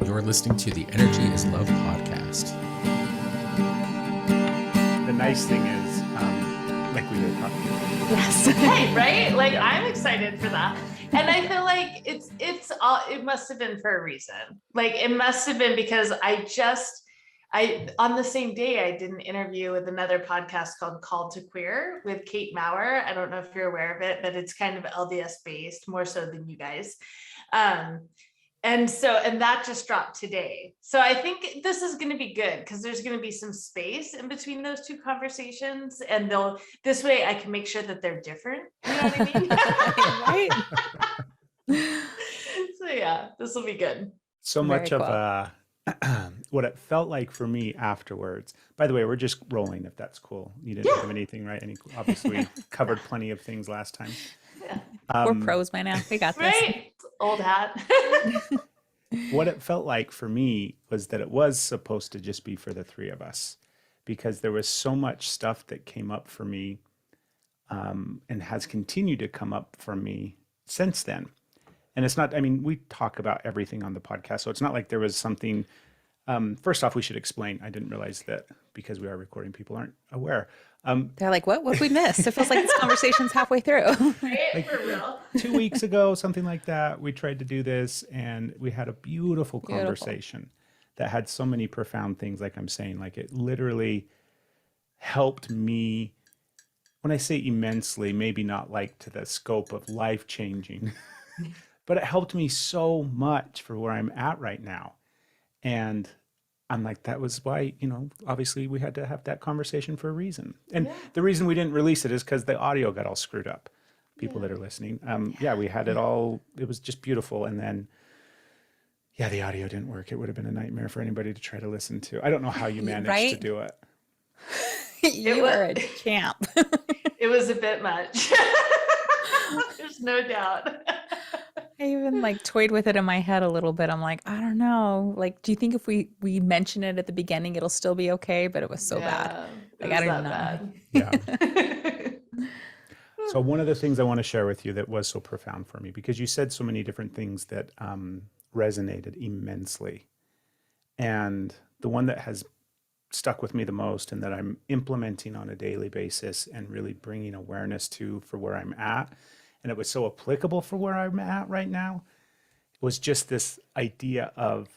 You're listening to the Energy is Love podcast. The nice thing is, like we were talking about. Yes. Hey, right? Like I'm excited for that. And I feel like it must have been for a reason. Like it must have been because on the same day, I did an interview with another podcast called Called to Queer with Kate Maurer. I don't know if you're aware of it, but it's kind of LDS based, more so than you guys. And that just dropped today. So I think this is going to be good because there's going to be some space in between those two conversations. And this way I can make sure that they're different. You know what I mean? Right. So yeah, this will be good. So Very much cool. of what it felt like for me afterwards. By the way, we're just rolling if that's cool. You didn't have anything, right? Obviously we covered plenty of things last time. Yeah. We're pros by now. We got this. Right? Old hat. What it felt like for me was that it was supposed to just be for the three of us, because there was so much stuff that came up for me and has continued to come up for me since then. And it's not, I mean, we talk about everything on the podcast, so it's not like there was something, first off, we should explain, I didn't realize that because we are recording, people aren't aware. They're like, what we missed? It feels like this conversation's halfway through. Right? For real. 2 weeks ago, something like that, we tried to do this and we had a beautiful conversation that had so many profound things. Like I'm saying, like it literally helped me. When I say immensely, maybe not like to the scope of life changing, but it helped me so much for where I'm at right now. And I'm like, that was why, obviously we had to have that conversation for a reason. And the reason we didn't release it is because the audio got all screwed up. People that are listening. We had it all, it was just beautiful. And then, the audio didn't work. It would have been a nightmare for anybody to try to listen to. I don't know how you managed to do it. You were a champ. It was a bit much. There's no doubt. I even toyed with it in my head a little bit. I'm like, I don't know. Like, do you think if we mention it at the beginning, it'll still be okay? But it was so bad. Like, I don't know. Bad. Yeah. So one of the things I want to share with you that was so profound for me, because you said so many different things that resonated immensely. And the one that has stuck with me the most and that I'm implementing on a daily basis and really bringing awareness to for where I'm at, and it was so applicable for where I'm at right now, was just this idea of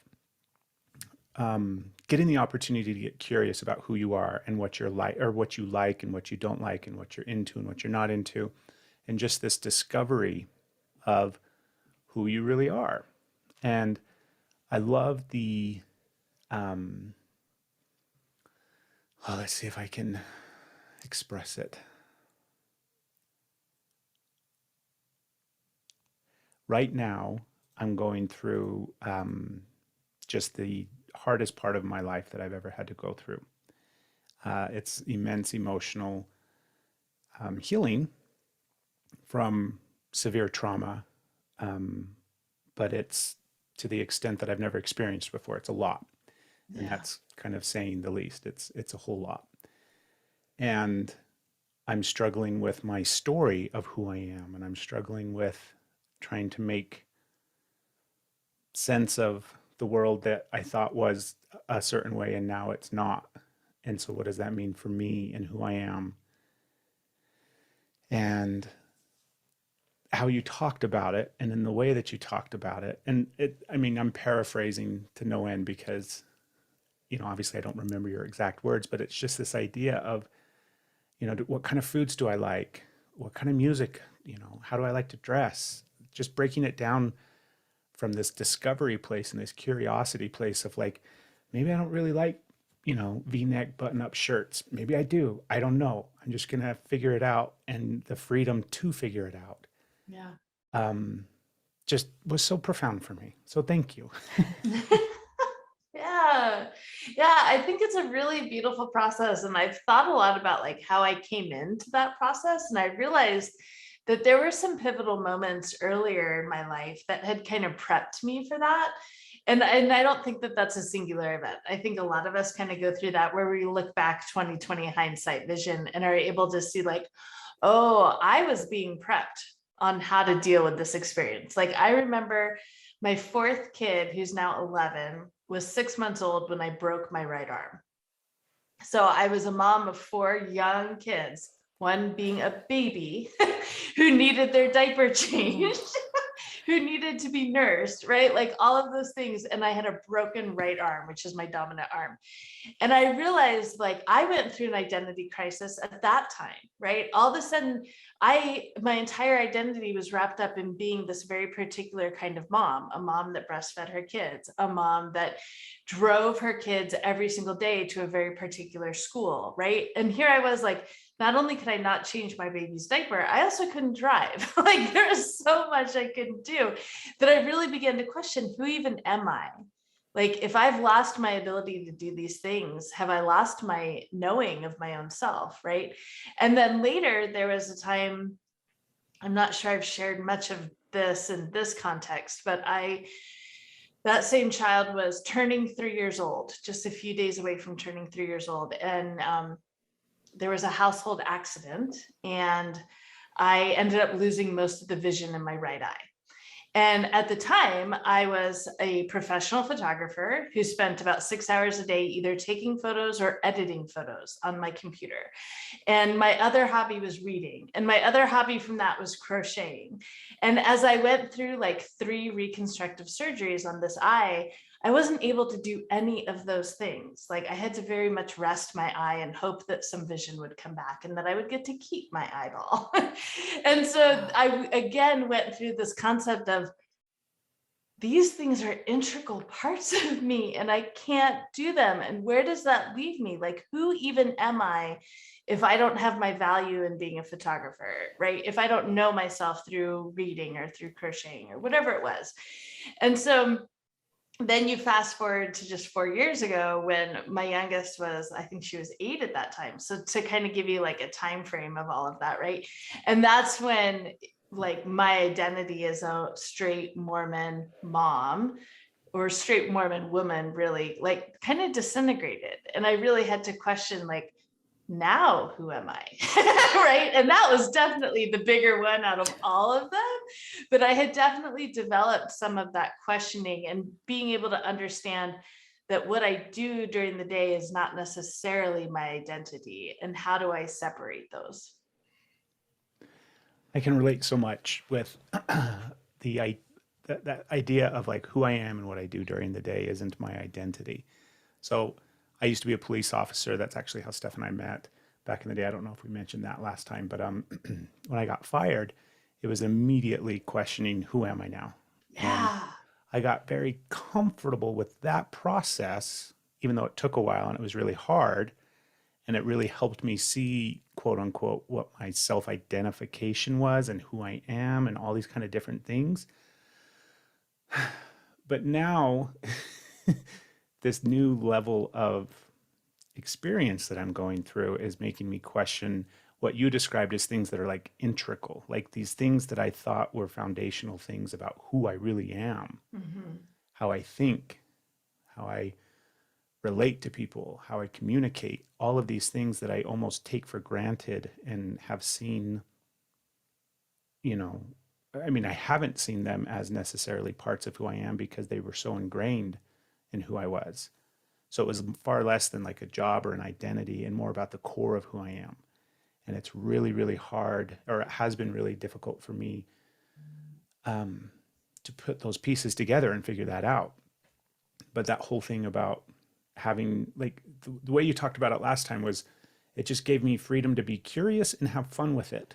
getting the opportunity to get curious about who you are and what you're like, or what you like and what you don't like, and what you're into and what you're not into, and just this discovery of who you really are. And I love the let's see if I can express it. Right now, I'm going through just the hardest part of my life that I've ever had to go through. It's immense emotional healing from severe trauma, but it's to the extent that I've never experienced before. It's a lot, and that's kind of saying the least. It's a whole lot, and I'm struggling with my story of who I am, and I'm struggling with trying to make sense of the world that I thought was a certain way and now it's not. And so what does that mean for me and who I am? And how you talked about it, and in the way that you talked about it. And I'm paraphrasing to no end because, obviously I don't remember your exact words, but it's just this idea of, what kind of foods do I like? What kind of music, how do I like to dress? Just breaking it down from this discovery place and this curiosity place of like, maybe I don't really like, V-neck button-up shirts. Maybe I do. I don't know. I'm just going to figure it out, and the freedom to figure it out. Yeah. Just was so profound for me. So thank you. Yeah, I think it's a really beautiful process. And I've thought a lot about how I came into that process. And I realized that there were some pivotal moments earlier in my life that had kind of prepped me for that. And I don't think that that's a singular event. I think a lot of us kind of go through that where we look back 2020 hindsight vision and are able to see oh, I was being prepped on how to deal with this experience. I remember My fourth kid, who's now 11, was 6 months old when I broke my right arm. So I was a mom of 4 young kids, one being a baby who needed their diaper changed, who needed to be nursed, right? Like all of those things. And I had a broken right arm, which is my dominant arm. And I realized like I went through an identity crisis at that time, right? All of a sudden, my entire identity was wrapped up in being this very particular kind of mom, a mom that breastfed her kids, a mom that drove her kids every single day to a very particular school, right? And here I was like, not only could I not change my baby's diaper, I also couldn't drive. Like there was so much I couldn't do that I really began to question, who even am I? Like, if I've lost my ability to do these things, have I lost my knowing of my own self, right? And then later, there was a time, I'm not sure I've shared much of this in this context, but that same child was turning 3 years old, just a few days away from turning 3 years old. And there was a household accident, and I ended up losing most of the vision in my right eye. And at the time, I was a professional photographer who spent about 6 hours a day either taking photos or editing photos on my computer. And my other hobby was reading. And my other hobby from that was crocheting. And as I went through like 3 reconstructive surgeries on this eye, I wasn't able to do any of those things. Like I had to very much rest my eye and hope that some vision would come back and that I would get to keep my eyeball. And so I again went through this concept of these things are integral parts of me and I can't do them. And where does that leave me? Like, who even am I if I don't have my value in being a photographer, right? If I don't know myself through reading or through crocheting or whatever it was. And so then you fast forward to just 4 years ago when my youngest was, I think she was 8 at that time. So to kind of give you like a time frame of all of that, right? And that's when like my identity as a straight Mormon mom or straight Mormon woman really like kind of disintegrated. And I really had to question like, now who am I? Right. And that was definitely the bigger one out of all of them. But I had definitely developed some of that questioning and being able to understand that what I do during the day is not necessarily my identity. And how do I separate those? I can relate so much with that idea of like who I am and what I do during the day isn't my identity. So I used to be a police officer. That's actually how Steph and I met back in the day. I don't know if we mentioned that last time, but when I got fired, it was immediately questioning, who am I now? Yeah. And I got very comfortable with that process, even though it took a while and it was really hard. And it really helped me see, quote unquote, what my self-identification was and who I am and all these kind of different things. But now this new level of experience that I'm going through is making me question what you described as things that are like integral, like these things that I thought were foundational things about who I really am, how I think, how I relate to people, how I communicate, all of these things that I almost take for granted and have seen, I mean, I haven't seen them as necessarily parts of who I am because they were so ingrained in who I was. So it was far less than like a job or an identity and more about the core of who I am. And it's really, really hard, or it has been really difficult for me to put those pieces together and figure that out. But that whole thing about having, like, the way you talked about it last time was, it just gave me freedom to be curious and have fun with it,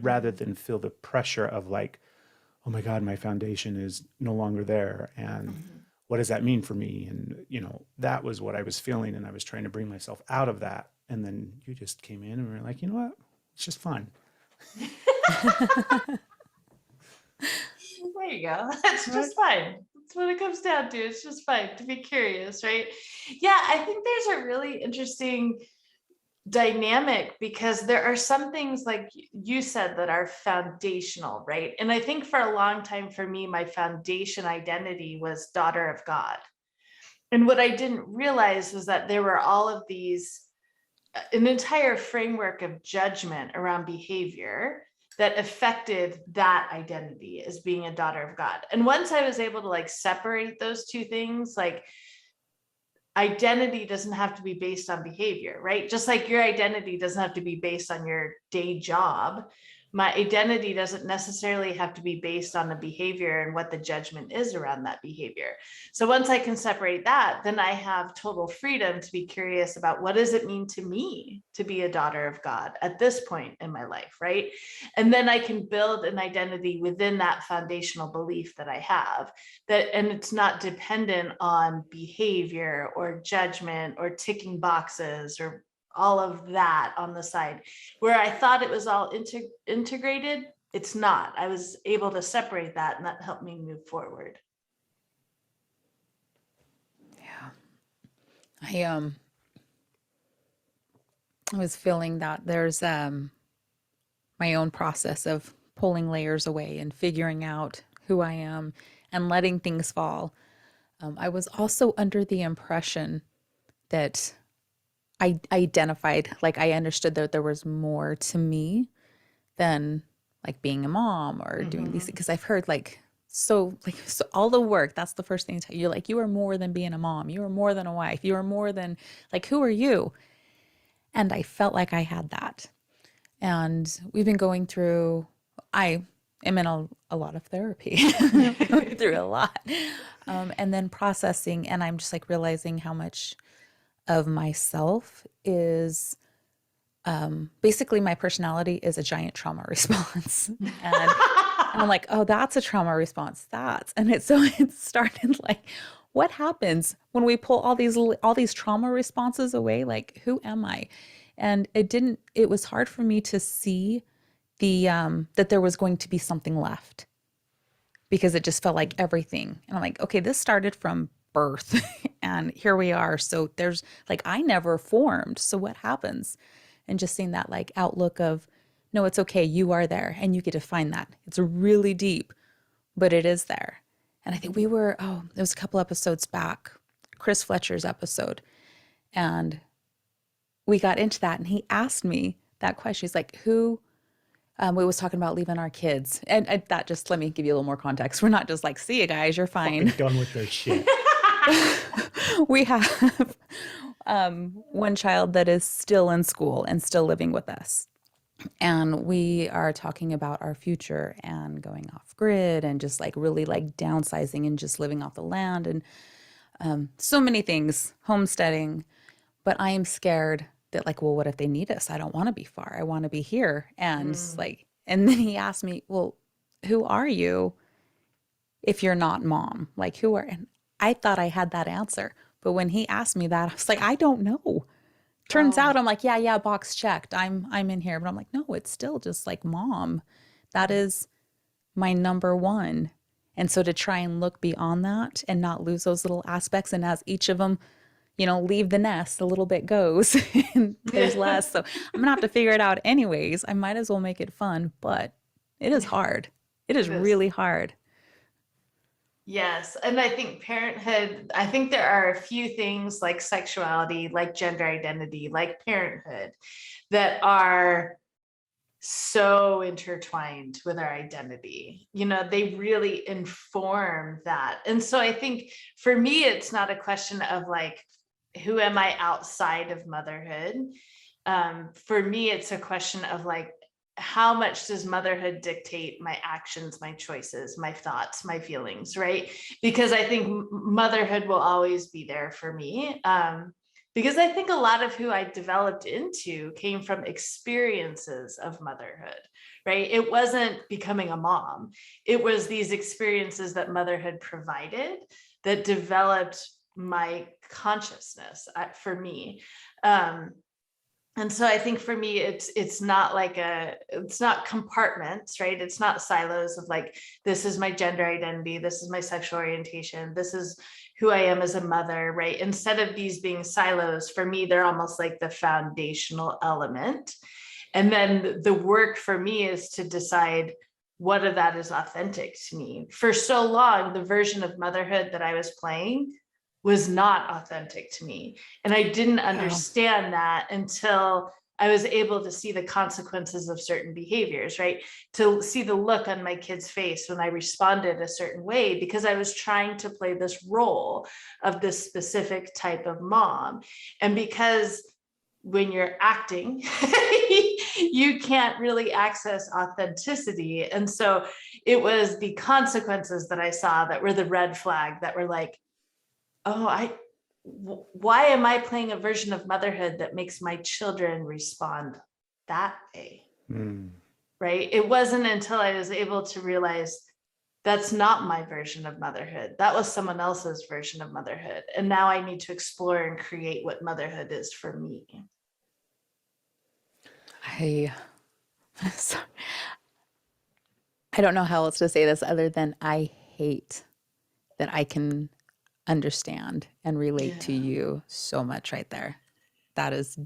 rather than feel the pressure of like, oh my God, my foundation is no longer there. And what does that mean for me? And, that was what I was feeling. And I was trying to bring myself out of that. And then you just came in and we were like, you know what? It's just fun. There you go. That's just fine. That's what it comes down to. It's just fine to be curious, right? Yeah, I think there's a really interesting dynamic because there are some things like you said that are foundational, right? And I think for a long time for me, my foundation identity was daughter of God. And what I didn't realize was that there were all of these, an entire framework of judgment around behavior that affected that identity as being a daughter of God. And once I was able to like separate those two things, like identity doesn't have to be based on behavior, right? Just like your identity doesn't have to be based on your day job. My identity doesn't necessarily have to be based on the behavior and what the judgment is around that behavior. So once I can separate that, then I have total freedom to be curious about what does it mean to me to be a daughter of God at this point in my life, right? And then I can build an identity within that foundational belief that I have, that, and it's not dependent on behavior or judgment or ticking boxes or all of that on the side. Where I thought it was all integrated, it's not. I was able to separate that, and that helped me move forward. Yeah. I was feeling that there's my own process of pulling layers away and figuring out who I am and letting things fall. I was also under the impression that I identified, like I understood that there was more to me than like being a mom or doing these things. Because I've heard so all the work, that's the first thing to tell you. You're like, you are more than being a mom. You are more than a wife. You are more than, like, who are you? And I felt like I had that. And we've been going through, I am in a lot of therapy, going through a lot. And then processing, and I'm just like realizing how much of myself is basically my personality is a giant trauma response. And I'm like, oh, that's a trauma response. And it started like, what happens when we pull all these trauma responses away? Like, who am I? And it was hard for me to see that there was going to be something left, because it just felt like everything. And I'm like, okay, this started from birth and here we are. So there's like, I never formed. So what happens? And just seeing that like outlook of, no, it's okay. You are there and you get to find that. It's really deep, but it is there. And I think it was a couple episodes back, Chris Fletcher's episode. And we got into that and he asked me that question. He's like, we was talking about leaving our kids. And that just, let me give you a little more context. We're not just like, see you guys, you're fine. Fucking done with their shit. We have one child that is still in school and still living with us. And we are talking about our future and going off grid and just like really like downsizing and just living off the land and so many things, homesteading. But I am scared that like, well, what if they need us? I don't want to be far. I want to be here. And and then he asked me, well, who are you if you're not mom? Like, who are, and I thought I had that answer. But when he asked me that, I was like, I don't know. Turns out I'm like, yeah, box checked. I'm in here. But I'm like, no, it's still just like mom. That is my number one. And so to try and look beyond that and not lose those little aspects. And as each of them, leave the nest, a little bit goes and there's less. So I'm gonna have to figure it out anyways. I might as well make it fun, but it is hard. It is really hard. Yes. And I think parenthood, I think there are a few things like sexuality, like gender identity, like parenthood that are so intertwined with our identity. They really inform that. And so I think for me, it's not a question of like, who am I outside of motherhood? For me, it's a question of like, how much does motherhood dictate my actions, my choices, my thoughts, my feelings, right? Because I think motherhood will always be there for me. Because I think a lot of who I developed into came from experiences of motherhood, right? It wasn't becoming a mom. It was these experiences that motherhood provided that developed my consciousness for me. And so I think for me, it's not like it's not compartments, right? It's not silos of like, this is my gender identity, this is my sexual orientation, this is who I am as a mother, right? Instead of these being silos, for me, they're almost like the foundational element. And then the work for me is to decide what of that is authentic to me. For so long, the version of motherhood that I was playing was not authentic to me. And I didn't understand that until I was able to see the consequences of certain behaviors, right? To see the look on my kid's face when I responded a certain way, because I was trying to play this role of this specific type of mom. And because when you're acting, you can't really access authenticity. And so it was the consequences that I saw that were the red flag, that were like, oh, why am I playing a version of motherhood that makes my children respond that way? Right? It wasn't until I was able to realize that's not my version of motherhood. That was someone else's version of motherhood. And now I need to explore and create what motherhood is for me. I don't know how else to say this other than I hate that I can understand and relate to you so much right there. That is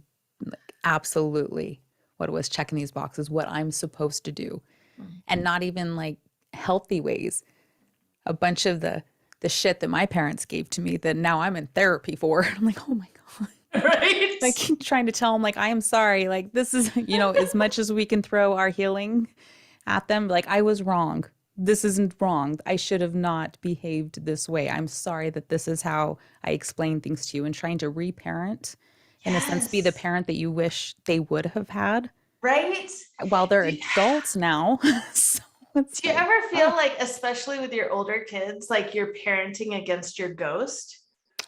absolutely what it was, checking these boxes, what I'm supposed to do. And not even like healthy ways. A bunch of the shit that my parents gave to me that now I'm in therapy for. I'm like, oh my God. Right? I keep trying to tell them, like, I am sorry. Like, this is, as much as we can throw our healing at them, like, I was wrong. This isn't wrong. I should have not behaved this way. I'm sorry that this is how I explain things to you, and trying to reparent, in a sense, be the parent that you wish they would have had. Right? While they're adults now. So do you ever feel like, especially with your older kids, like you're parenting against your ghost?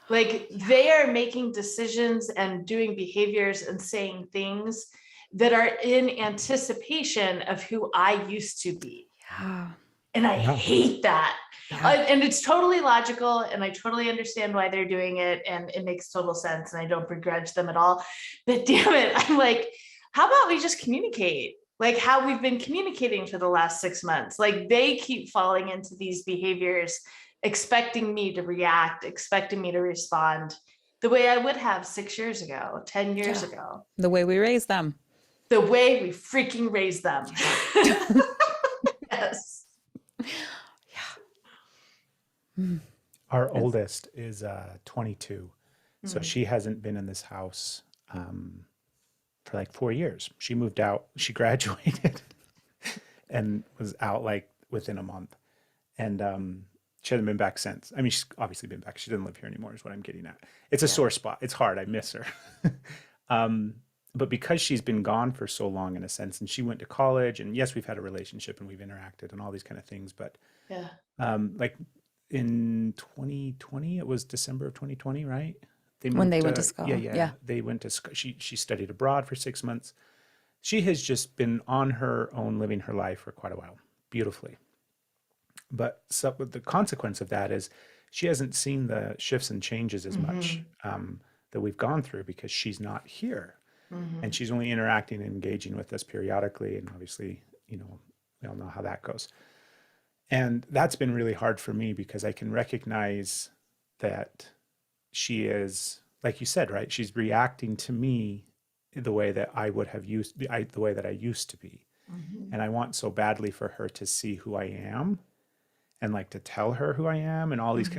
Like they are making decisions and doing behaviors and saying things that are in anticipation of who I used to be. Yeah. And I hate that. Yeah. And it's totally logical. And I totally understand why they're doing it. And it makes total sense. And I don't begrudge them at all. But damn it, I'm like, how about we just communicate? Like how we've been communicating for the last 6 months. Like they keep falling into these behaviors, expecting me to react, expecting me to respond the way I would have 6 years ago, 10 years ago. The way we raised them. The way we freaking raised them. Yes. Yeah. Our oldest is 22. So she hasn't been in this house for like 4 years. She moved out, she graduated and was out like within a month. And she hasn't been back since. I mean, she's obviously been back. She doesn't live here anymore is what I'm getting at. It's a sore spot. It's hard. I miss her. But because she's been gone for so long in a sense, and she went to college, and yes, we've had a relationship and we've interacted and all these kind of things. But like in 2020, it was December of 2020, right? When they went to school. Yeah. They went to school. She studied abroad for 6 months. She has just been on her own, living her life for quite a while, beautifully. But the consequence of that is she hasn't seen the shifts and changes as much that we've gone through because she's not here. And she's only interacting and engaging with us periodically. And obviously, we all know how that goes. And that's been really hard for me because I can recognize that she is, like you said, right? She's reacting to me the way that I would have the way that I used to be. And I want so badly for her to see who I am and like to tell her who I am and all these,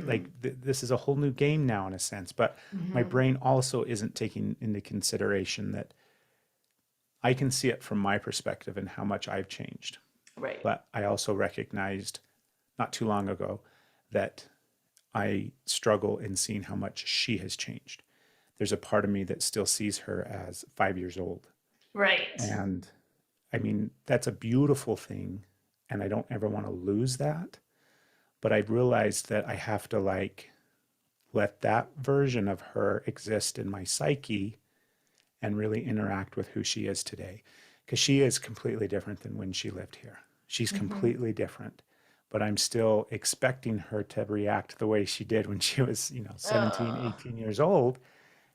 this is a whole new game now in a sense, but my brain also isn't taking into consideration that I can see it from my perspective and how much I've changed. Right. But I also recognized not too long ago that I struggle in seeing how much she has changed. There's a part of me that still sees her as 5 years old. Right. And I mean, that's a beautiful thing. And I don't ever want to lose that. But I realized that I have to like let that version of her exist in my psyche and really interact with who she is today. Because she is completely different than when she lived here. She's completely different. But I'm still expecting her to react the way she did when she was, 17, 18 years old.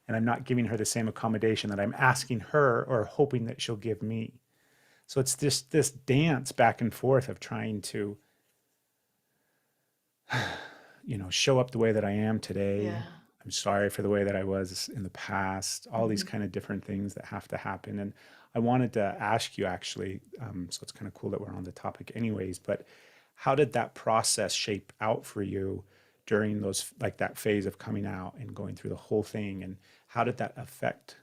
And I'm not giving her the same accommodation that I'm asking her or hoping that she'll give me. So it's this dance back and forth of trying to show up the way that I am today. Yeah. I'm sorry for the way that I was in the past, all these kind of different things that have to happen. And I wanted to ask you actually, so it's kind of cool that we're on the topic anyways, but how did that process shape out for you during those, like that phase of coming out and going through the whole thing? And how did that affect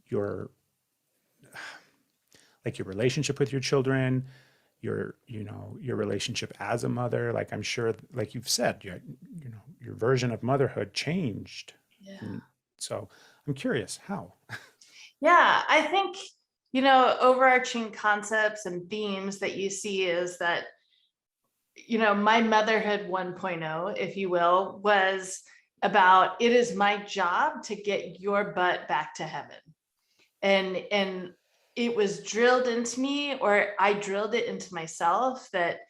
your like your relationship with your children, your, you know, your relationship as a mother. Like I'm sure, like you've said, you know, your version of motherhood changed. Yeah. And so I'm curious how. Yeah, I think, you know, overarching concepts and themes that you see is that, you know, my motherhood 1.0, if you will, was about it is my job to get your butt back to heaven. And it was drilled into me, or I drilled it into myself, that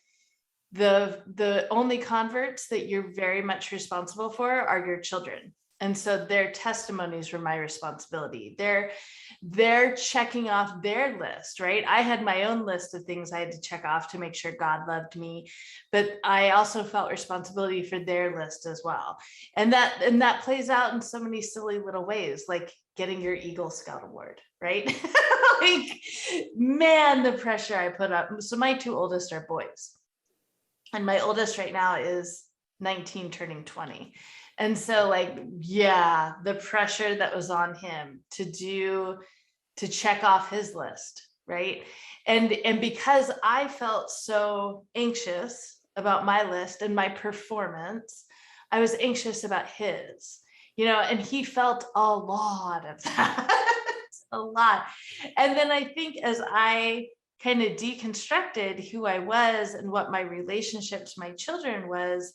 the only converts that you're very much responsible for are your children. And so their testimonies were my responsibility. They're checking off their list, right? I had my own list of things I had to check off to make sure God loved me, but I also felt responsibility for their list as well. And that plays out in so many silly little ways, like getting your Eagle Scout award, right? Like, man, the pressure I put up. So my two oldest are boys, and my oldest right now is 19 turning 20. And so, like, yeah, the pressure that was on him to check off his list, right? And because I felt so anxious about my list and my performance, I was anxious about his, you know, and he felt a lot of that, a lot. And then I think as I kind of deconstructed who I was and what my relationship to my children was,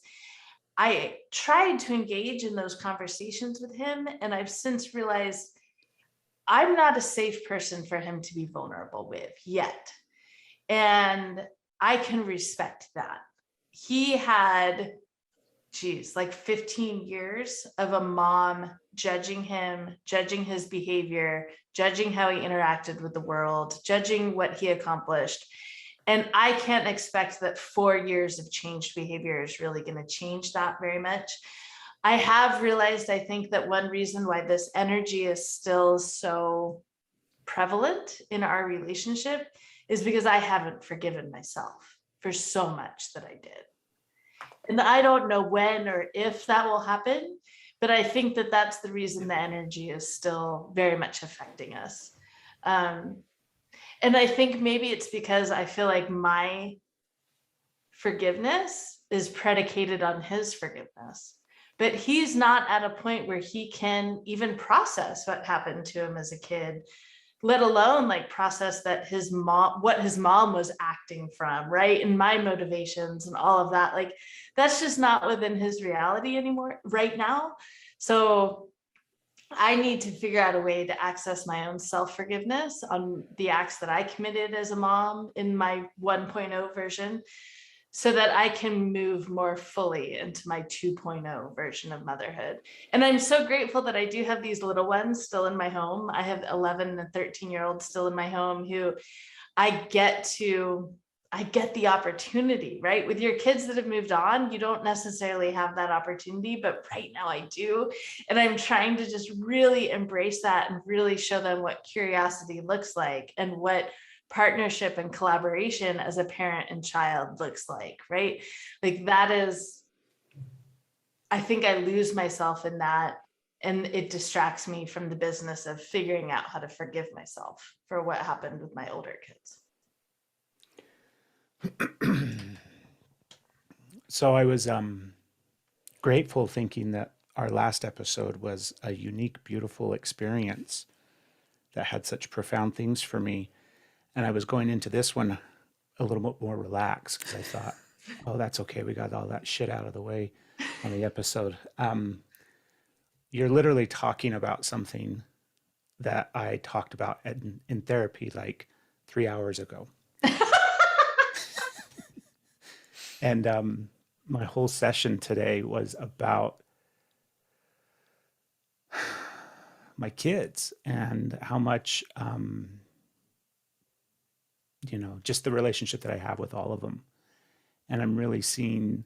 I tried to engage in those conversations with him. And I've since realized I'm not a safe person for him to be vulnerable with yet. And I can respect that. He had, like 15 years of a mom judging him, judging his behavior, judging how he interacted with the world, judging what he accomplished. And I can't expect that 4 years of changed behavior is really going to change that very much. I have realized, I think that one reason why this energy is still so prevalent in our relationship is because I haven't forgiven myself for so much that I did. And I don't know when or if that will happen, but I think that that's the reason the energy is still very much affecting us. And I think maybe it's because I feel like my forgiveness is predicated on his forgiveness, but he's not at a point where he can even process what happened to him as a kid, let alone like process that his mom, what his mom was acting from, right? And my motivations and all of that, like that's just not within his reality anymore right now. So I need to figure out a way to access my own self-forgiveness on the acts that I committed as a mom in my 1.0 version, so that I can move more fully into my 2.0 version of motherhood. And I'm so grateful that I do have these little ones still in my home. I have 11 and 13-year-olds still in my home who I get the opportunity, right? With your kids that have moved on, you don't necessarily have that opportunity, but right now I do. And I'm trying to just really embrace that and really show them what curiosity looks like and what partnership and collaboration as a parent and child looks like, right? Like that is, I think I lose myself in that, and it distracts me from the business of figuring out how to forgive myself for what happened with my older kids. So I was grateful, thinking that our last episode was a unique, beautiful experience that had such profound things for me. And I was going into this one a little bit more relaxed because I thought, oh, that's okay. We got all that shit out of the way on the episode. You're literally talking about something that I talked about in therapy like 3 hours ago. And my whole session today was about my kids and how much, just the relationship that I have with all of them. And I'm really seeing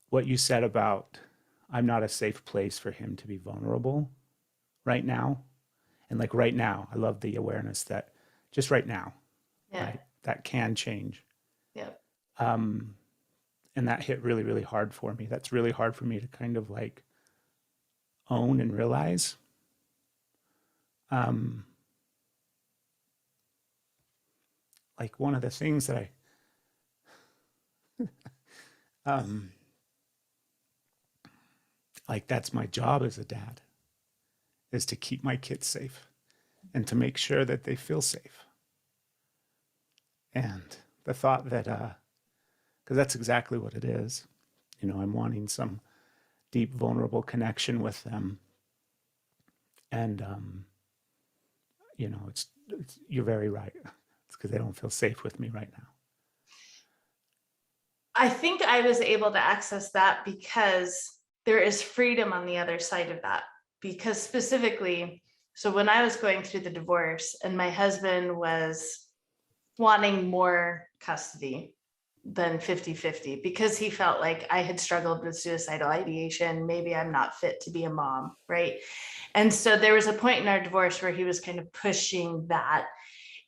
what you said about I'm not a safe place for him to be vulnerable right now. And like right now, I love the awareness that just right now, right, that can change. Yep. And that hit really, really hard for me. That's really hard for me to kind of like own and realize. like one of the things that like that's my job as a dad, is to keep my kids safe and to make sure that they feel safe. And the thought that, because that's exactly what it is, you know, I'm wanting some deep, vulnerable connection with them. And, you know, it's you're very right. It's because they don't feel safe with me right now. I think I was able to access that because there is freedom on the other side of that. Because specifically, so when I was going through the divorce and my husband was wanting more custody than 50-50, because he felt like I had struggled with suicidal ideation, maybe I'm not fit to be a mom, right? And so there was a point in our divorce where he was kind of pushing that.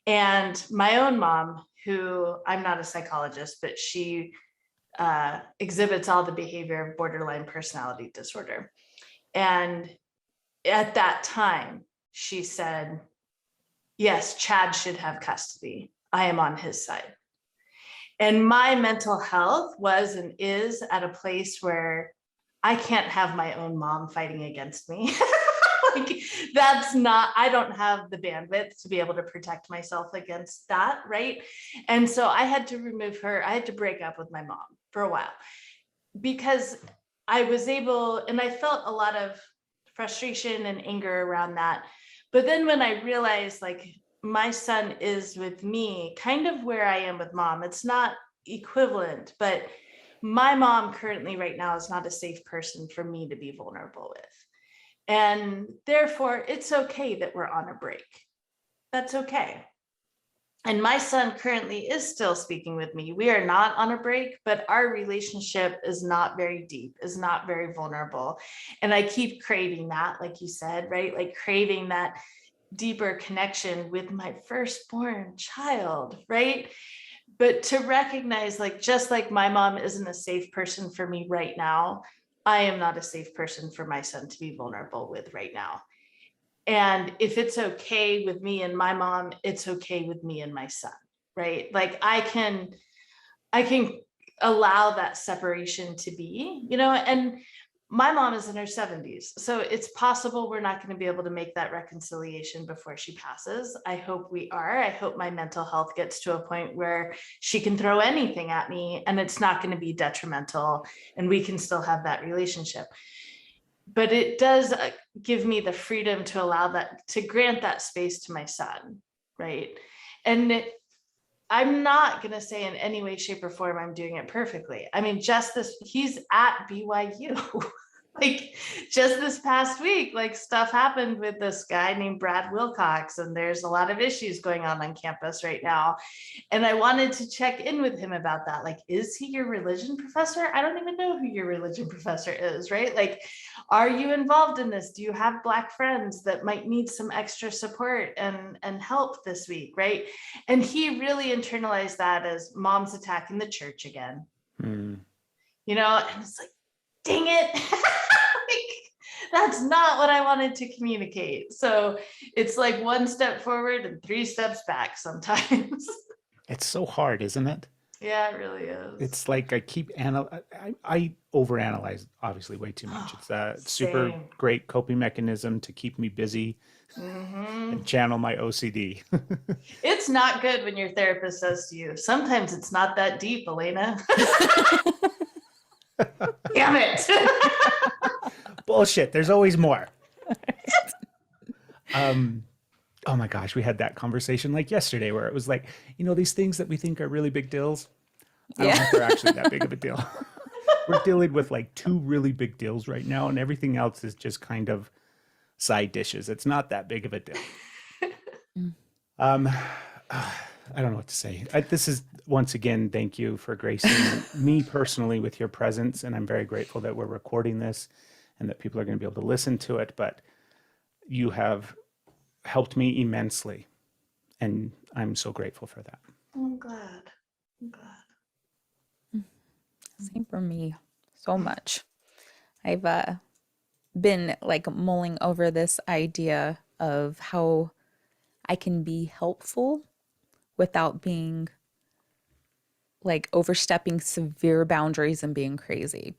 And my own mom, who I'm not a psychologist, but she exhibits all the behavior of borderline personality disorder. And at that time, she said, yes, Chad should have custody. I am on his side. And my mental health was and is at a place where I can't have my own mom fighting against me. Like, that's not, I don't have the bandwidth to be able to protect myself against that, right? And so I had to remove her. I had to break up with my mom for a while because I was able, and I felt a lot of frustration and anger around that. But then when I realized, like, my son is with me, kind of where I am with mom, it's not equivalent, but my mom currently right now is not a safe person for me to be vulnerable with. And therefore, it's okay that we're on a break. That's okay. And my son currently is still speaking with me. We are not on a break, but our relationship is not very deep, is not very vulnerable. And I keep craving that, like you said, right? Like craving that deeper connection with my firstborn child, right? But to recognize, like, just like my mom isn't a safe person for me right now, I am not a safe person for my son to be vulnerable with right now. And if it's okay with me and my mom, it's okay with me and my son, right? Like I can allow that separation to be, you know, and my mom is in her 70s. So it's possible we're not going to be able to make that reconciliation before she passes. I hope we are. I hope my mental health gets to a point where she can throw anything at me and it's not going to be detrimental and we can still have that relationship. But it does give me the freedom to allow that, to grant that space to my son, right? And I'm not going to say in any way, shape, or form I'm doing it perfectly. I mean, just this, he's at BYU. Like just this past week, like stuff happened with this guy named Brad Wilcox, and there's a lot of issues going on campus right now. And I wanted to check in with him about that. Like, is he your religion professor? I don't even know who your religion professor is, right? Like, are you involved in this? Do you have Black friends that might need some extra support and help this week, right? And he really internalized that as mom's attacking the church again. You know, and it's like, dang it. Like, that's not what I wanted to communicate. So it's like one step forward and 3 steps back sometimes. It's so hard, isn't it? Yeah, it really is. It's like I keep I overanalyze obviously way too much. It's a super great coping mechanism to keep me busy and channel my OCD. It's not good when your therapist says to you, sometimes it's not that deep, Elena. Damn it. Bullshit. There's always more. Oh my gosh, we had that conversation like yesterday where it was like, you know, these things that we think are really big deals, I don't think they're actually that big of a deal. We're dealing with like 2 really big deals right now, and everything else is just kind of side dishes. It's not that big of a deal. I don't know what to say. This is, once again, thank you for gracing me personally with your presence, and I'm very grateful that we're recording this and that people are going to be able to listen to it, but you have helped me immensely, and I'm so grateful for that. I'm glad. Same for me, so much. I've been like mulling over this idea of how I can be helpful without being like overstepping severe boundaries and being crazy.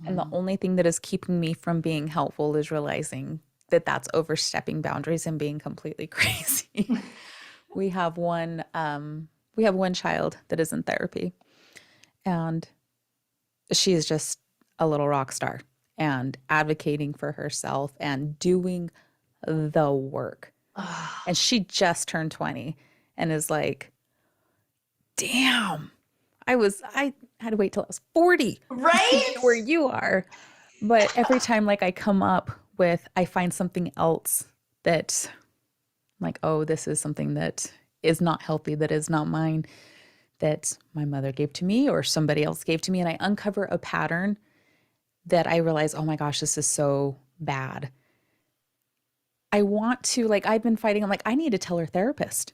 And the only thing that is keeping me from being helpful is realizing that that's overstepping boundaries and being completely crazy. We have one child that is in therapy, and she is just a little rock star and advocating for herself and doing the work. And she just turned 20 and is like, damn, I had to wait till I was 40 Right? to get where you are. But every time like I come up with, I find something else that like, oh, this is something that is not healthy, that is not mine, that my mother gave to me or somebody else gave to me. And I uncover a pattern that I realize, oh my gosh, this is so bad. I want to, like, I've been fighting. I'm like, I need to tell her therapist.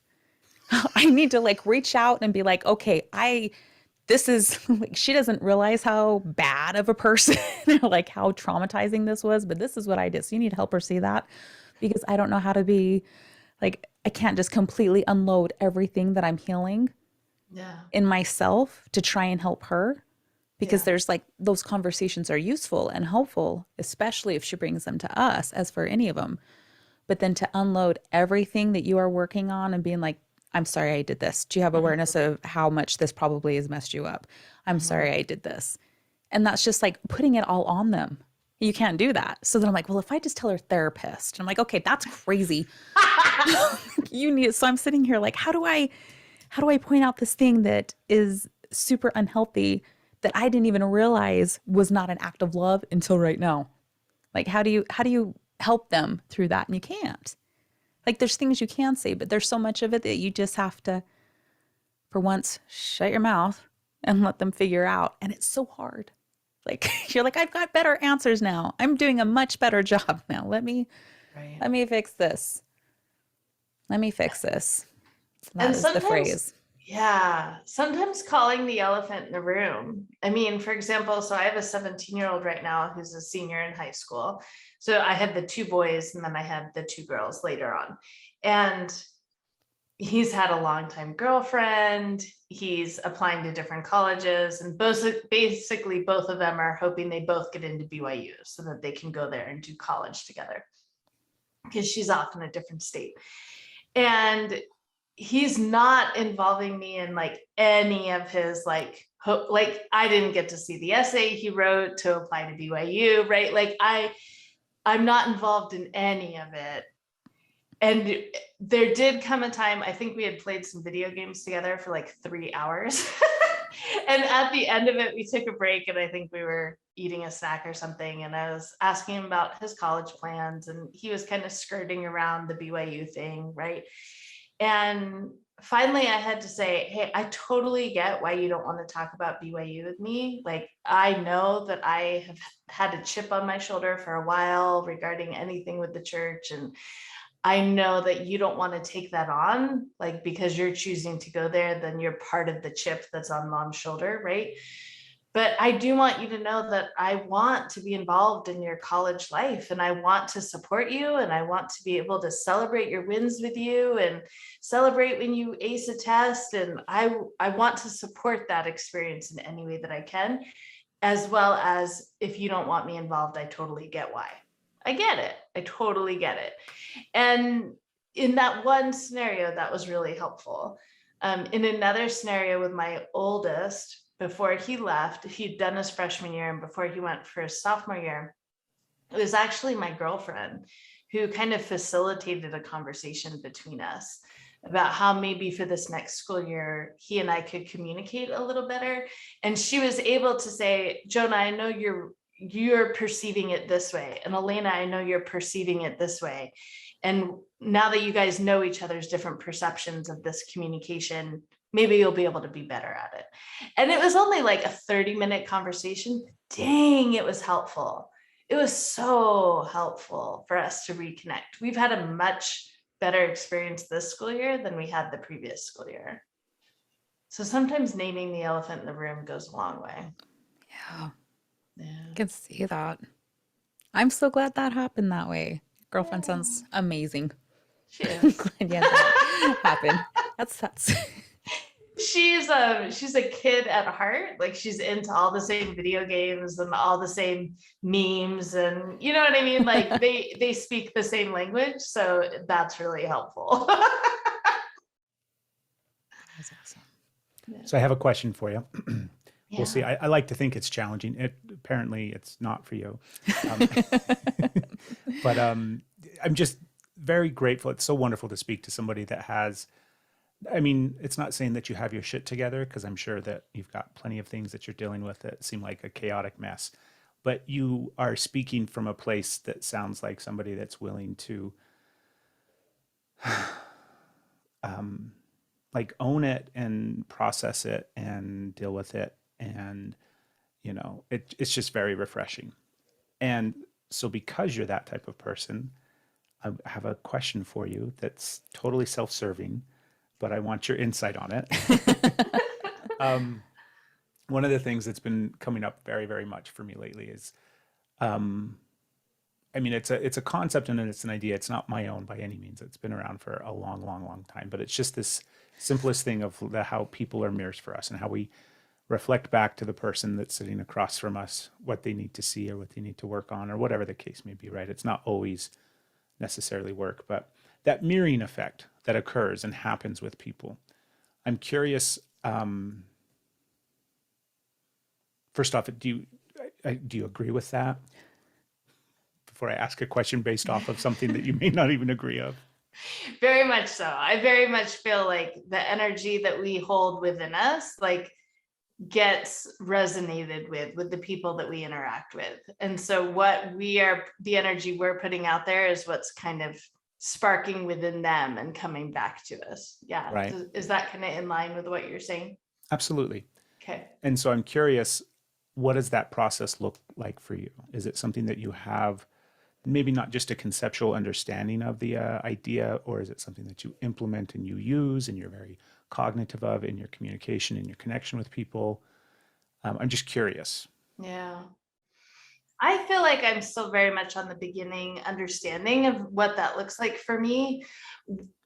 I need to like reach out and be like, okay, this is like, she doesn't realize how bad of a person or like how traumatizing this was, but this is what I did. So you need to help her see that, because I don't know how to be like, I can't just completely unload everything that I'm healing in myself to try and help her, because there's like, those conversations are useful and helpful, especially if she brings them to us, as for any of them. But then to unload everything that you are working on and being like, I'm sorry I did this. Do you have awareness of how much this probably has messed you up? I'm sorry I did this. And that's just like putting it all on them. You can't do that. So then I'm like, well, if I just tell her therapist, I'm like, okay, that's crazy. You need it. So I'm sitting here like, how do I point out this thing that is super unhealthy that I didn't even realize was not an act of love until right now? Like, how do you help them through that? And you can't. Like, there's things you can say, but there's so much of it that you just have to, for once, shut your mouth and let them figure out. And it's so hard. Like, you're like, I've got better answers now. I'm doing a much better job now. Let me fix this. Let me fix this. That And is the phrase. Yeah. Sometimes calling the elephant in the room. I mean, for example, so I have a 17-year-old right now who's a senior in high school. So I had the 2 boys and then I had the 2 girls later on. And he's had a longtime girlfriend. He's applying to different colleges, and basically both of them are hoping they both get into BYU so that they can go there and do college together, because she's off in a different state. And he's not involving me in like any of his like I didn't get to see the essay he wrote to apply to BYU, right? Like I'm not involved in any of it. And there did come a time, I think we had played some video games together for like 3 hours. And at the end of it, we took a break and I think we were eating a snack or something. And I was asking him about his college plans, and he was kind of skirting around the BYU thing, right? And finally I had to say, hey, I totally get why you don't want to talk about BYU with me. Like, I know that I have had a chip on my shoulder for a while regarding anything with the church. And I know that you don't want to take that on, like, because you're choosing to go there, then you're part of the chip that's on mom's shoulder, right? But I do want you to know that I want to be involved in your college life, and I want to support you, and I want to be able to celebrate your wins with you and celebrate when you ace a test. And I want to support that experience in any way that I can, as well as if you don't want me involved, I totally get why. I get it. I totally get it. And in that one scenario, that was really helpful. In another scenario with my oldest, before he left, he'd done his freshman year, and before he went for his sophomore year, it was actually my girlfriend who kind of facilitated a conversation between us about how maybe for this next school year, he and I could communicate a little better. And she was able to say, Jonah, I know you're perceiving it this way. And Elena, I know you're perceiving it this way. And now that you guys know each other's different perceptions of this communication, maybe you'll be able to be better at it. And it was only like a 30-minute conversation. Dang, it was helpful. It was so helpful for us to reconnect. We've had a much better experience this school year than we had the previous school year. So sometimes naming the elephant in the room goes a long way. Yeah. I can see that. I'm so glad that happened that way. Girlfriend sounds amazing. She is. Glad you had that happen. That's She's a kid at heart. Like she's into all the same video games and all the same memes, and you know what I mean? Like they speak the same language. So that's really helpful. that's awesome. So I have a question for you. Yeah. We'll see. I like to think it's challenging. Apparently it's not for you. But I'm just very grateful. It's so wonderful to speak to somebody that has, I mean, it's not saying that you have your shit together, because I'm sure that you've got plenty of things that you're dealing with that seem like a chaotic mess. But you are speaking from a place that sounds like somebody that's willing to like own it and process it and deal with it. And, it's just very refreshing. And so because you're that type of person, I have a question for you that's totally self-serving, but I want your insight on it. One of the things that's been coming up very, very much for me lately is, it's a concept and it's an idea. It's not my own by any means. It's been around for a long, long, long time, but it's just this simplest thing of how people are mirrors for us and how we reflect back to the person that's sitting across from us what they need to see or what they need to work on or whatever the case may be, right? It's not always necessarily work, but that mirroring effect that occurs and happens with people. I'm curious, first off, do you agree with that? Before I ask a question based off of something that you may not even agree of. Very much so. I very much feel like the energy that we hold within us, like gets resonated with the people that we interact with. And so the energy we're putting out there is what's kind of sparking within them and coming back to us. Yeah. Right. Is that kind of in line with what you're saying? Absolutely. Okay. And so I'm curious, what does that process look like for you? Is it something that you have maybe not just a conceptual understanding of the idea, or is it something that you implement and you use and you're very cognitive of in your communication and your connection with people? I'm just curious. Yeah. I feel like I'm still very much on the beginning understanding of what that looks like for me.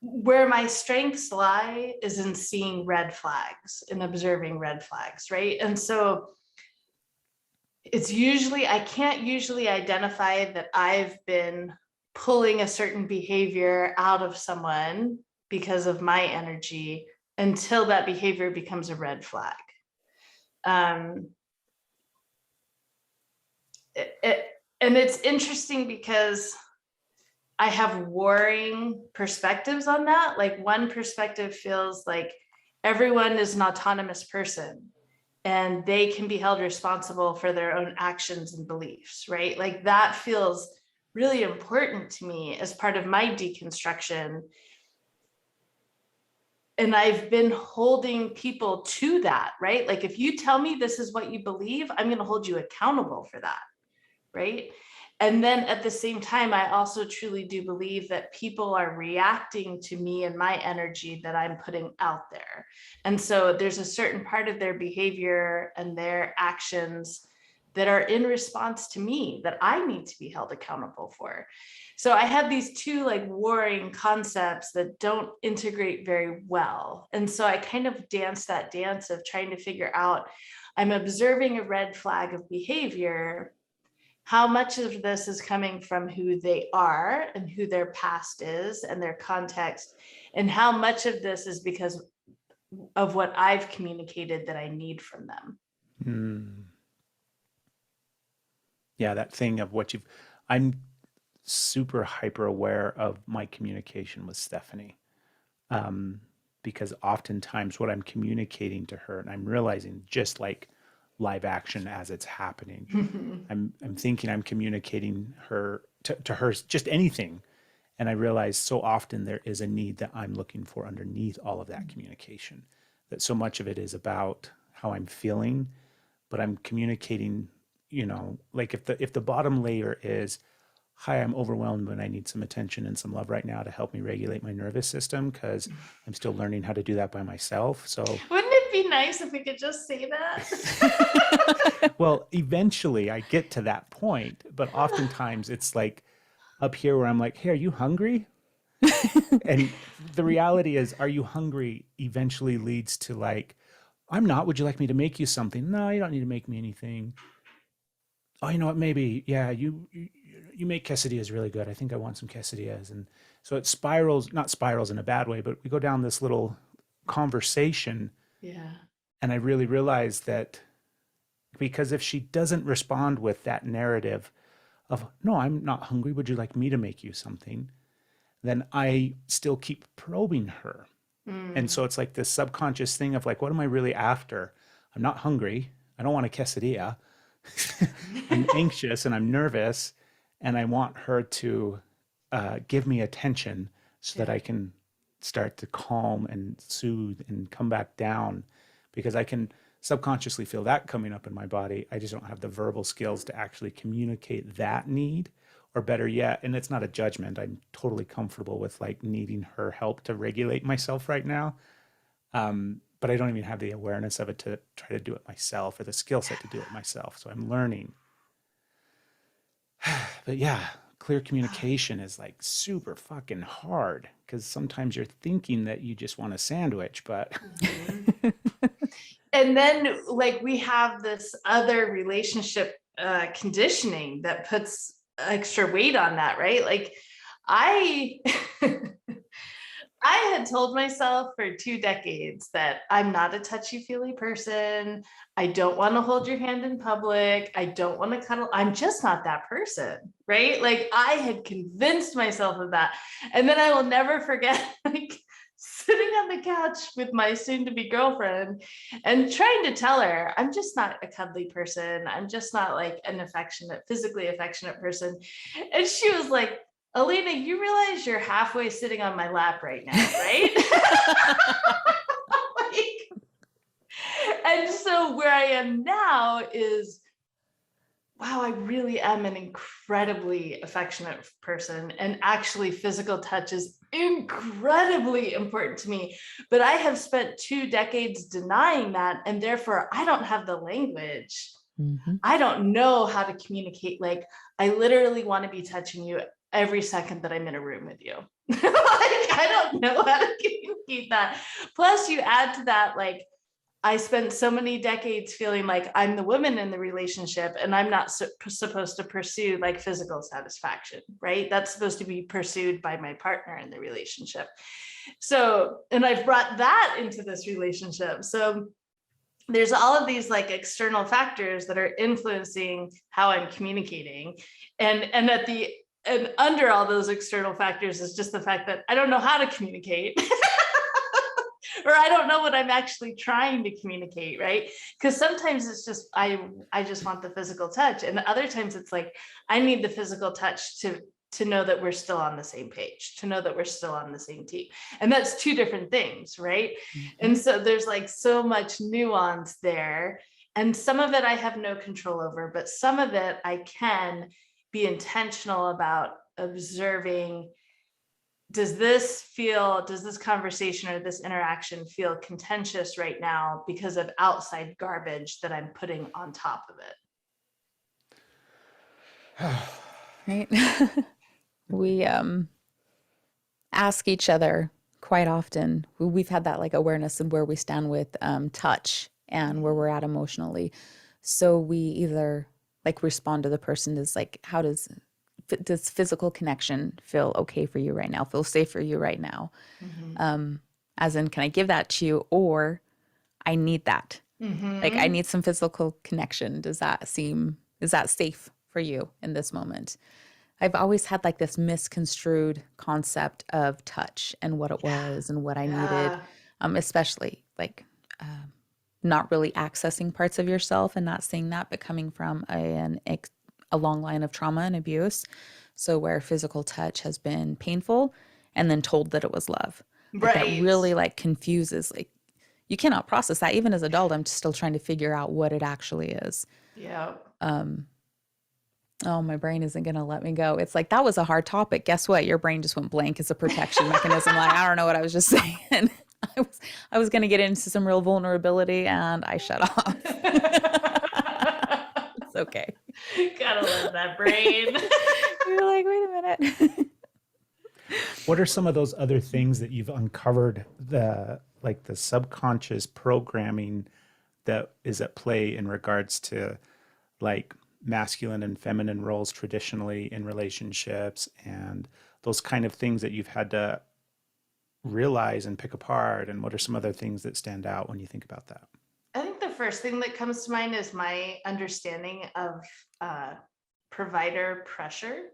Where my strengths lie is in seeing red flags and observing red flags, right? And so I can't usually identify that I've been pulling a certain behavior out of someone because of my energy until that behavior becomes a red flag. And it's interesting because I have warring perspectives on that. Like one perspective feels like everyone is an autonomous person and they can be held responsible for their own actions and beliefs, right? Like that feels really important to me as part of my deconstruction. And I've been holding people to that, right? Like if you tell me this is what you believe, I'm going to hold you accountable for that, right? And then at the same time, I also truly do believe that people are reacting to me and my energy that I'm putting out there. And so there's a certain part of their behavior and their actions that are in response to me that I need to be held accountable for. So I have these two like warring concepts that don't integrate very well. And so I kind of dance that dance of trying to figure out, I'm observing a red flag of behavior. How much of this is coming from who they are and who their past is and their context, and how much of this is because of what I've communicated that I need from them. Yeah, that thing of I'm super hyper aware of my communication with Stephanie, because oftentimes what I'm communicating to her, and I'm realizing just like live action as it's happening, I'm thinking I'm communicating to her just anything, and I realize so often there is a need that I'm looking for underneath all of that communication, that so much of it is about how I'm feeling, but I'm communicating, like if the bottom layer is, hi, I'm overwhelmed and I need some attention and some love right now to help me regulate my nervous system because I'm still learning how to do that by myself. So wouldn't it be nice if we could just say that? Well, eventually I get to that point, but oftentimes it's like up here where I'm like, hey, are you hungry? And the reality is, are you hungry eventually leads to like, I'm not, would you like me to make you something? No, you don't need to make me anything. Oh, you know what, maybe, yeah, you make quesadillas really good. I think I want some quesadillas. And so it spirals, not spirals in a bad way, but we go down this little conversation. Yeah. And I really realized that, because if she doesn't respond with that narrative of, no, I'm not hungry, would you like me to make you something? Then I still keep probing her. And so it's like this subconscious thing of like, what am I really after? I'm not hungry. I don't want a quesadilla. I'm anxious and I'm nervous, and I want her to give me attention so that I can start to calm and soothe and come back down, because I can subconsciously feel that coming up in my body. I just don't have the verbal skills to actually communicate that need. Or better yet, and it's not a judgment, I'm totally comfortable with like needing her help to regulate myself right now. But I don't even have the awareness of it to try to do it myself, or the skill set to do it myself. So I'm learning. But yeah, clear communication is like super fucking hard, because sometimes you're thinking that you just want a sandwich, but. And then like we have this other relationship conditioning that puts extra weight on that, right? Like I I had told myself for 2 decades that I'm not a touchy-feely person. I don't want to hold your hand in public. I don't want to cuddle. I'm just not that person, right? Like I had convinced myself of that. And then I will never forget like sitting on the couch with my soon-to-be girlfriend and trying to tell her, I'm just not a cuddly person. I'm just not like an affectionate, physically affectionate person. And she was like, Elena, you realize you're halfway sitting on my lap right now, right? Like, and so where I am now is, wow, I really am an incredibly affectionate person, and actually physical touch is incredibly important to me. But I have spent 2 decades denying that, and therefore I don't have the language. I don't know how to communicate. Like, I literally want to be touching you every second that I'm in a room with you. Like, I don't know how to communicate that. Plus, you add to that, like, I spent so many decades feeling like I'm the woman in the relationship, and I'm not supposed to pursue like physical satisfaction, right? That's supposed to be pursued by my partner in the relationship. So, and I've brought that into this relationship. So there's all of these like external factors that are influencing how I'm communicating. And under all those external factors is just the fact that I don't know how to communicate. Or I don't know what I'm actually trying to communicate, right? Because sometimes it's just, I just want the physical touch. And other times it's like, I need the physical touch to know that we're still on the same page, to know that we're still on the same team. And that's 2 different things, right? And so there's like so much nuance there. And some of it I have no control over, but some of it I can be intentional about observing. Does this conversation or this interaction feel contentious right now because of outside garbage that I'm putting on top of it? Right. We ask each other quite often. We've had that like awareness of where we stand with touch and where we're at emotionally. So we either like respond to the person as like, how does physical connection feel okay for you right now, feel safe for you right now? As in, can I give that to you, or I need that? Like I need some physical connection. Is that safe for you in this moment? I've always had like this misconstrued concept of touch and what it was and what I needed, especially like not really accessing parts of yourself and not seeing that, but coming from a long line of trauma and abuse. So where physical touch has been painful and then told that it was love. Right. Like that really like confuses, like you cannot process that. Even as an adult, I'm still trying to figure out what it actually is. Yeah. Oh, my brain isn't going to let me go. It's like, that was a hard topic. Guess what? Your brain just went blank as a protection mechanism. Like, I don't know what I was just saying. I was going to get into some real vulnerability and I shut off. It's okay. Gotta love that brain. You're like, wait a minute. What are some of those other things that you've uncovered, the subconscious programming that is at play in regards to like masculine and feminine roles traditionally in relationships, and those kind of things that you've had to realize and pick apart? And what are some other things that stand out when you think about that? I think the first thing that comes to mind is my understanding of provider pressure.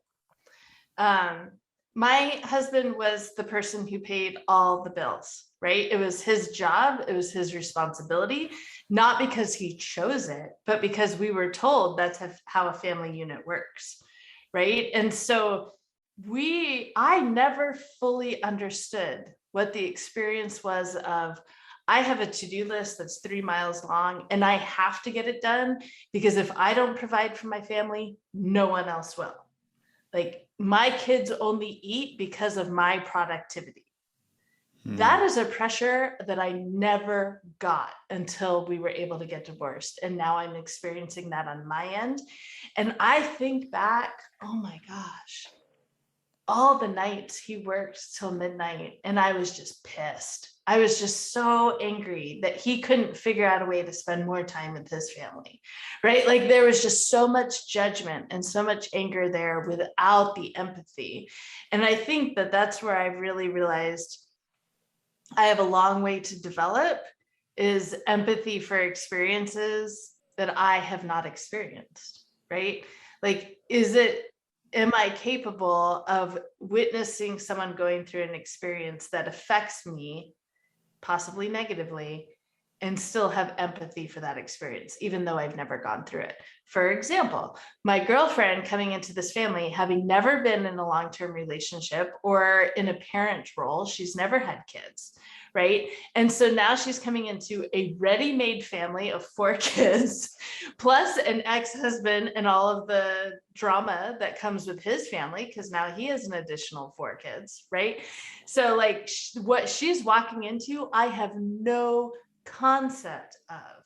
My husband was the person who paid all the bills, right? It was his job, it was his responsibility, not because he chose it, but because we were told that's how a family unit works, right? And so I never fully understood what the experience was of, I have a to-do list that's 3 miles long and I have to get it done because if I don't provide for my family, no one else will. Like my kids only eat because of my productivity. That is a pressure that I never got until we were able to get divorced. And now I'm experiencing that on my end. And I think back, oh my gosh, all the nights he worked till midnight and I was just pissed. I was just so angry that he couldn't figure out a way to spend more time with his family, right? Like there was just so much judgment and so much anger there without the empathy. And I think that that's where I really realized I have a long way to develop, is empathy for experiences that I have not experienced, right? Like, am I capable of witnessing someone going through an experience that affects me, possibly negatively, and still have empathy for that experience, even though I've never gone through it? For example, my girlfriend coming into this family, having never been in a long-term relationship or in a parent role, she's never had kids, right? And so now she's coming into a ready-made family of 4 kids, plus an ex-husband and all of the drama that comes with his family, because now he has an additional 4 kids, right? So like what she's walking into, I have no concept of.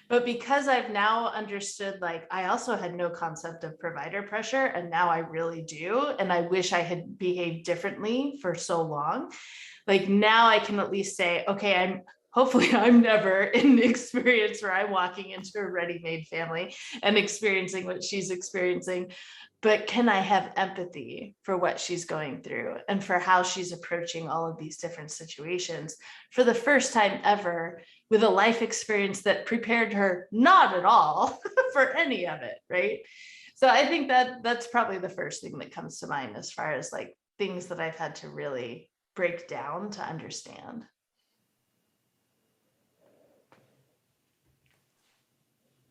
But because I've now understood, like I also had no concept of provider pressure, and now I really do. And I wish I had behaved differently for so long. Like now I can at least say, okay, hopefully I'm never in the experience where I'm walking into a ready-made family and experiencing what she's experiencing. But can I have empathy for what she's going through and for how she's approaching all of these different situations for the first time ever, with a life experience that prepared her not at all for any of it, right? So I think that that's probably the first thing that comes to mind as far as like things that I've had to really break down to understand.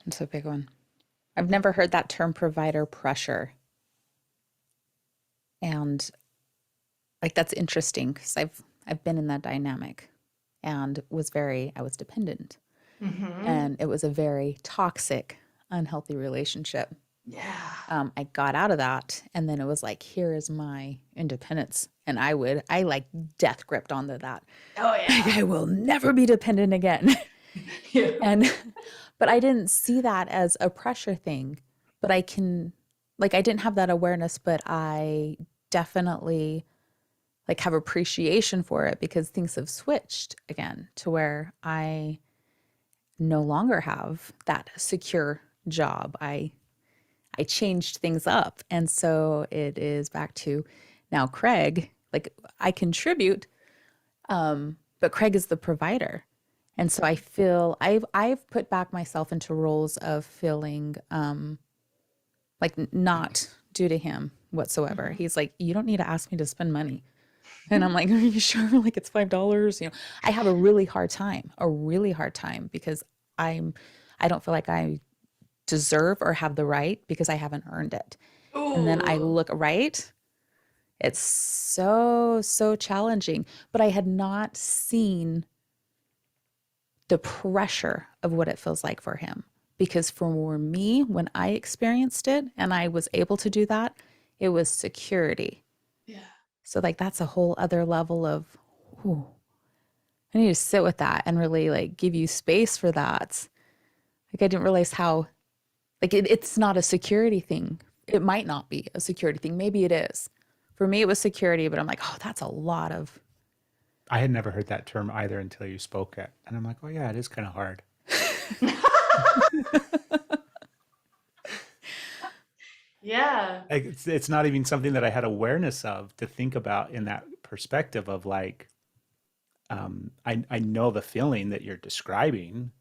It's a big one. I've never heard that term, provider pressure. And like that's interesting because I've been in that dynamic and I was dependent. Mm-hmm. And it was a very toxic, unhealthy relationship. Yeah. I got out of that, and then it was like, here is my independence. And I like death gripped onto that. Oh yeah. Like, I will never be dependent again. Yeah. But I didn't see that as a pressure thing, but I didn't have that awareness, but I definitely like have appreciation for it because things have switched again to where I no longer have that secure job. I changed things up. And so it is back to now Craig, like I contribute, but Craig is the provider. And so I feel I've put back myself into roles of feeling like not due to him whatsoever. He's like, you don't need to ask me to spend money. And I'm like, are you sure? Like it's $5. You know, I have a really hard time because I don't feel like I deserve or have the right because I haven't earned it. Ooh. And then I look right. It's so challenging, but I had not seen the pressure of what it feels like for him. Because for me, when I experienced it and I was able to do that, it was security. Yeah. So like that's a whole other level of, ooh, I need to sit with that and really like give you space for that. Like I didn't realize how, like it's not a security thing. It might not be a security thing. Maybe it is, For me, it was security, but I'm like, oh, that's a lot of. I had never heard that term either until you spoke it. And I'm like, oh yeah, it is kind of hard. Yeah. Like it's not even something that I had awareness of to think about in that perspective of like, I know the feeling that you're describing.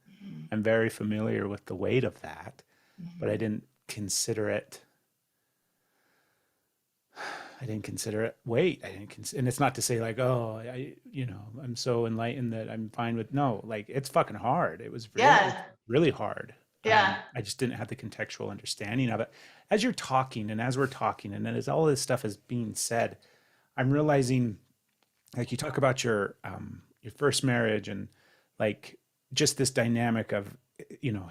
I'm very familiar with the weight of that, but I didn't consider it. Weight. And it's not to say like, oh, I'm so enlightened that I'm fine with, no, like it's fucking hard. It was really hard. Yeah. I just didn't have the contextual understanding of it. As you're talking and as we're talking and then as all this stuff is being said, I'm realizing, like you talk about your first marriage and like just this dynamic of,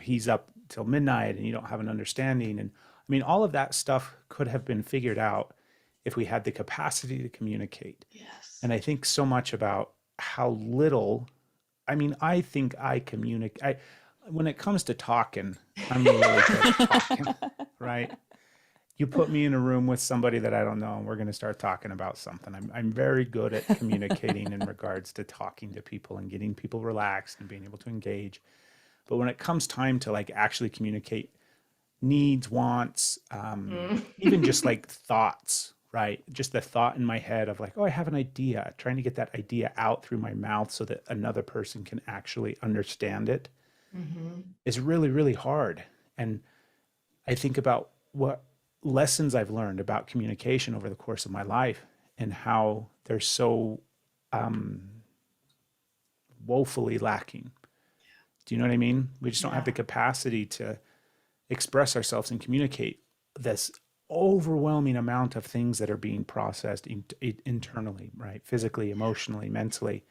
he's up till midnight and you don't have an understanding. And I mean, all of that stuff could have been figured out if we had the capacity to communicate. Yes. And I think so much about how little, I think I communicate. When it comes to talking, I'm really good at talking, right? You put me in a room with somebody that I don't know, and we're going to start talking about something. I'm very good at communicating in regards to talking to people and getting people relaxed and being able to engage. But when it comes time to like actually communicate needs, wants, even just like thoughts, right? Just the thought in my head of like, oh, I have an idea, trying to get that idea out through my mouth so that another person can actually understand it is really, really hard. And I think about what lessons I've learned about communication over the course of my life and how they're so woefully lacking. Do you know what I mean? We just don't have the capacity to express ourselves and communicate this overwhelming amount of things that are being processed internally, right? Physically, emotionally, mentally.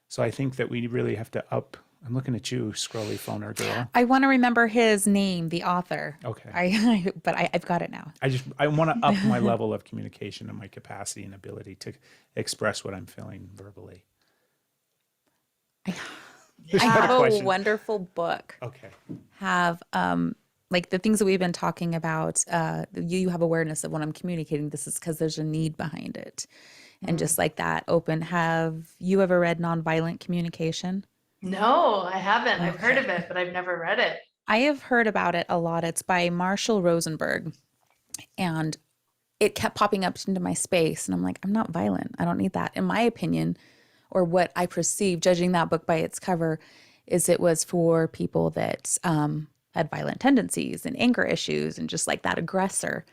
So I think that we really have to I'm looking at you, scrolly phoner girl. I want to remember his name, the author. Okay. But I've got it now. I want to up my level of communication and my capacity and ability to express what I'm feeling verbally. I have a wonderful book. Okay. Have like the things that we've been talking about. You have awareness of when I'm communicating. This is because there's a need behind it, and just like that. Have you ever read Nonviolent Communication? No, I haven't. I've heard of it, but I've never read it. I have heard about it a lot. It's by Marshall Rosenberg, and it kept popping up into my space, and I'm like, I'm not violent. I don't need that. In my opinion, or what I perceive, judging that book by its cover, is it was for people that had violent tendencies and anger issues and just like that aggressor.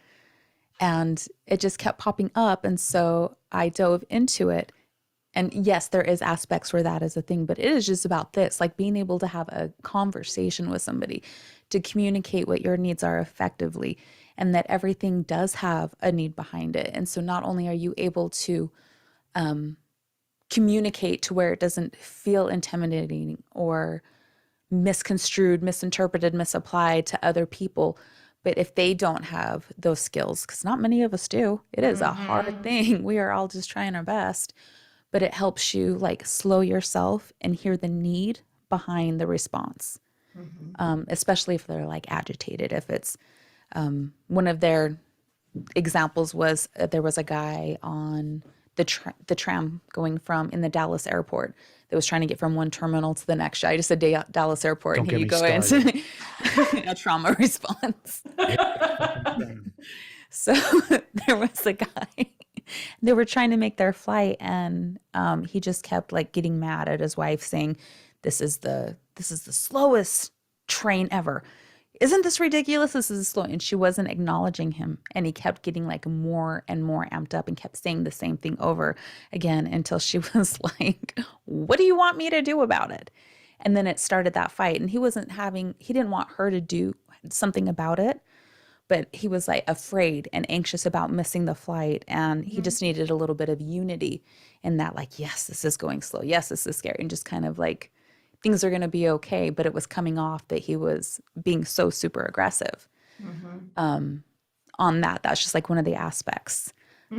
And it just kept popping up. And so I dove into it. And yes, there is aspects where that is a thing, but it is just about this, like being able to have a conversation with somebody, to communicate what your needs are effectively, and that everything does have a need behind it. And so not only are you able to communicate to where it doesn't feel intimidating or misconstrued, misinterpreted, misapplied to other people, but if they don't have those skills, because not many of us do, it is a hard thing. We are all just trying our best. But it helps you like slow yourself and hear the need behind the response, especially if they're like agitated. If it's one of their examples was there was a guy on the tram going from in the Dallas airport that was trying to get from one terminal to the next. I just said Dallas airport, and here you go into a trauma response. So there was a guy. They were trying to make their flight, and he just kept like getting mad at his wife, saying, "This is the slowest train ever. Isn't this ridiculous? This is slow." And she wasn't acknowledging him, and he kept getting like more and more amped up and kept saying the same thing over again until she was like, "What do you want me to do about it?" And then it started that fight, and he didn't want her to do something about it. But he was like afraid and anxious about missing the flight. And he just needed a little bit of unity in that, like, yes, this is going slow. Yes, this is scary. And just kind of like, things are going to be okay. But it was coming off that he was being so super aggressive on that. That's just like one of the aspects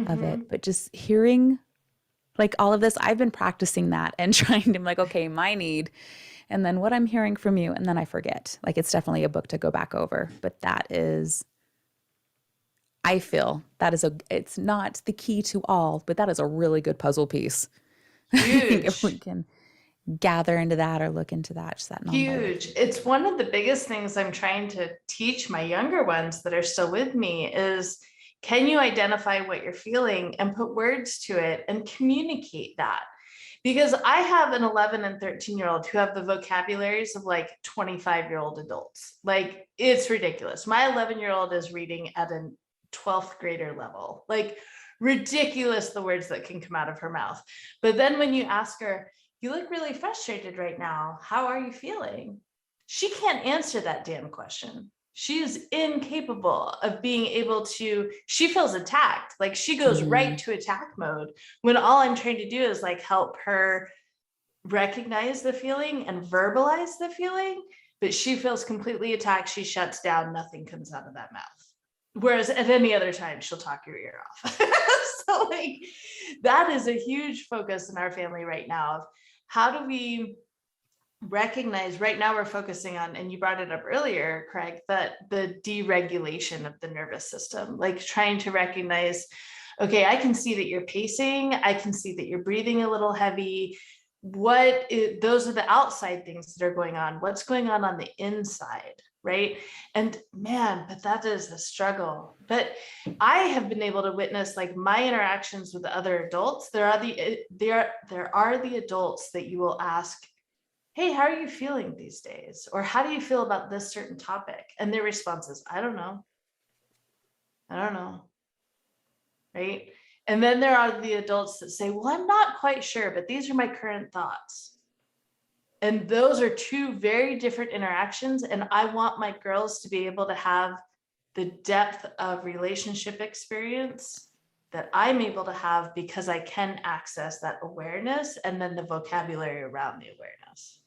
of it. But just hearing like all of this, I've been practicing that and trying to like, okay, my need. And then what I'm hearing from you. And then I forget. Like, it's definitely a book to go back over. But that is... I feel that is it's not the key to all, but that is a really good puzzle piece. I think if we Huge. can gather into that or look into that, just that non-binary. Huge. It's one of the biggest things I'm trying to teach my younger ones that are still with me is, can you identify what you're feeling and put words to it and communicate that? Because I have an 11 and 13-year-old who have the vocabularies of like 25-year-old adults. Like, it's ridiculous. My 11-year-old is reading at a 12th grader level. Like, ridiculous the words that can come out of her mouth. But then when you ask her, you look really frustrated right now, how are you feeling? She can't answer that damn question. She is incapable of being able to, she feels attacked. Like, she goes right to attack mode when all I'm trying to do is like help her recognize the feeling and verbalize the feeling, but she feels completely attacked. She shuts down, nothing comes out of that mouth. Whereas at any other time, she'll talk your ear off. So like, that is a huge focus in our family right now of how do we recognize. Right now we're focusing on, and you brought it up earlier, Craig, that the deregulation of the nervous system, like trying to recognize, okay, I can see that you're pacing, I can see that you're breathing a little heavy. Those are the outside things that are going on. What's going on the inside, right? And man, but that is a struggle. But I have been able to witness, like, my interactions with other adults. There are the adults that you will ask, hey, how are you feeling these days? Or how do you feel about this certain topic? And their response is, I don't know. Right? And then there are the adults that say, well, I'm not quite sure, but these are my current thoughts. And those are two very different interactions. And I want my girls to be able to have the depth of relationship experience that I'm able to have because I can access that awareness and then the vocabulary around the awareness.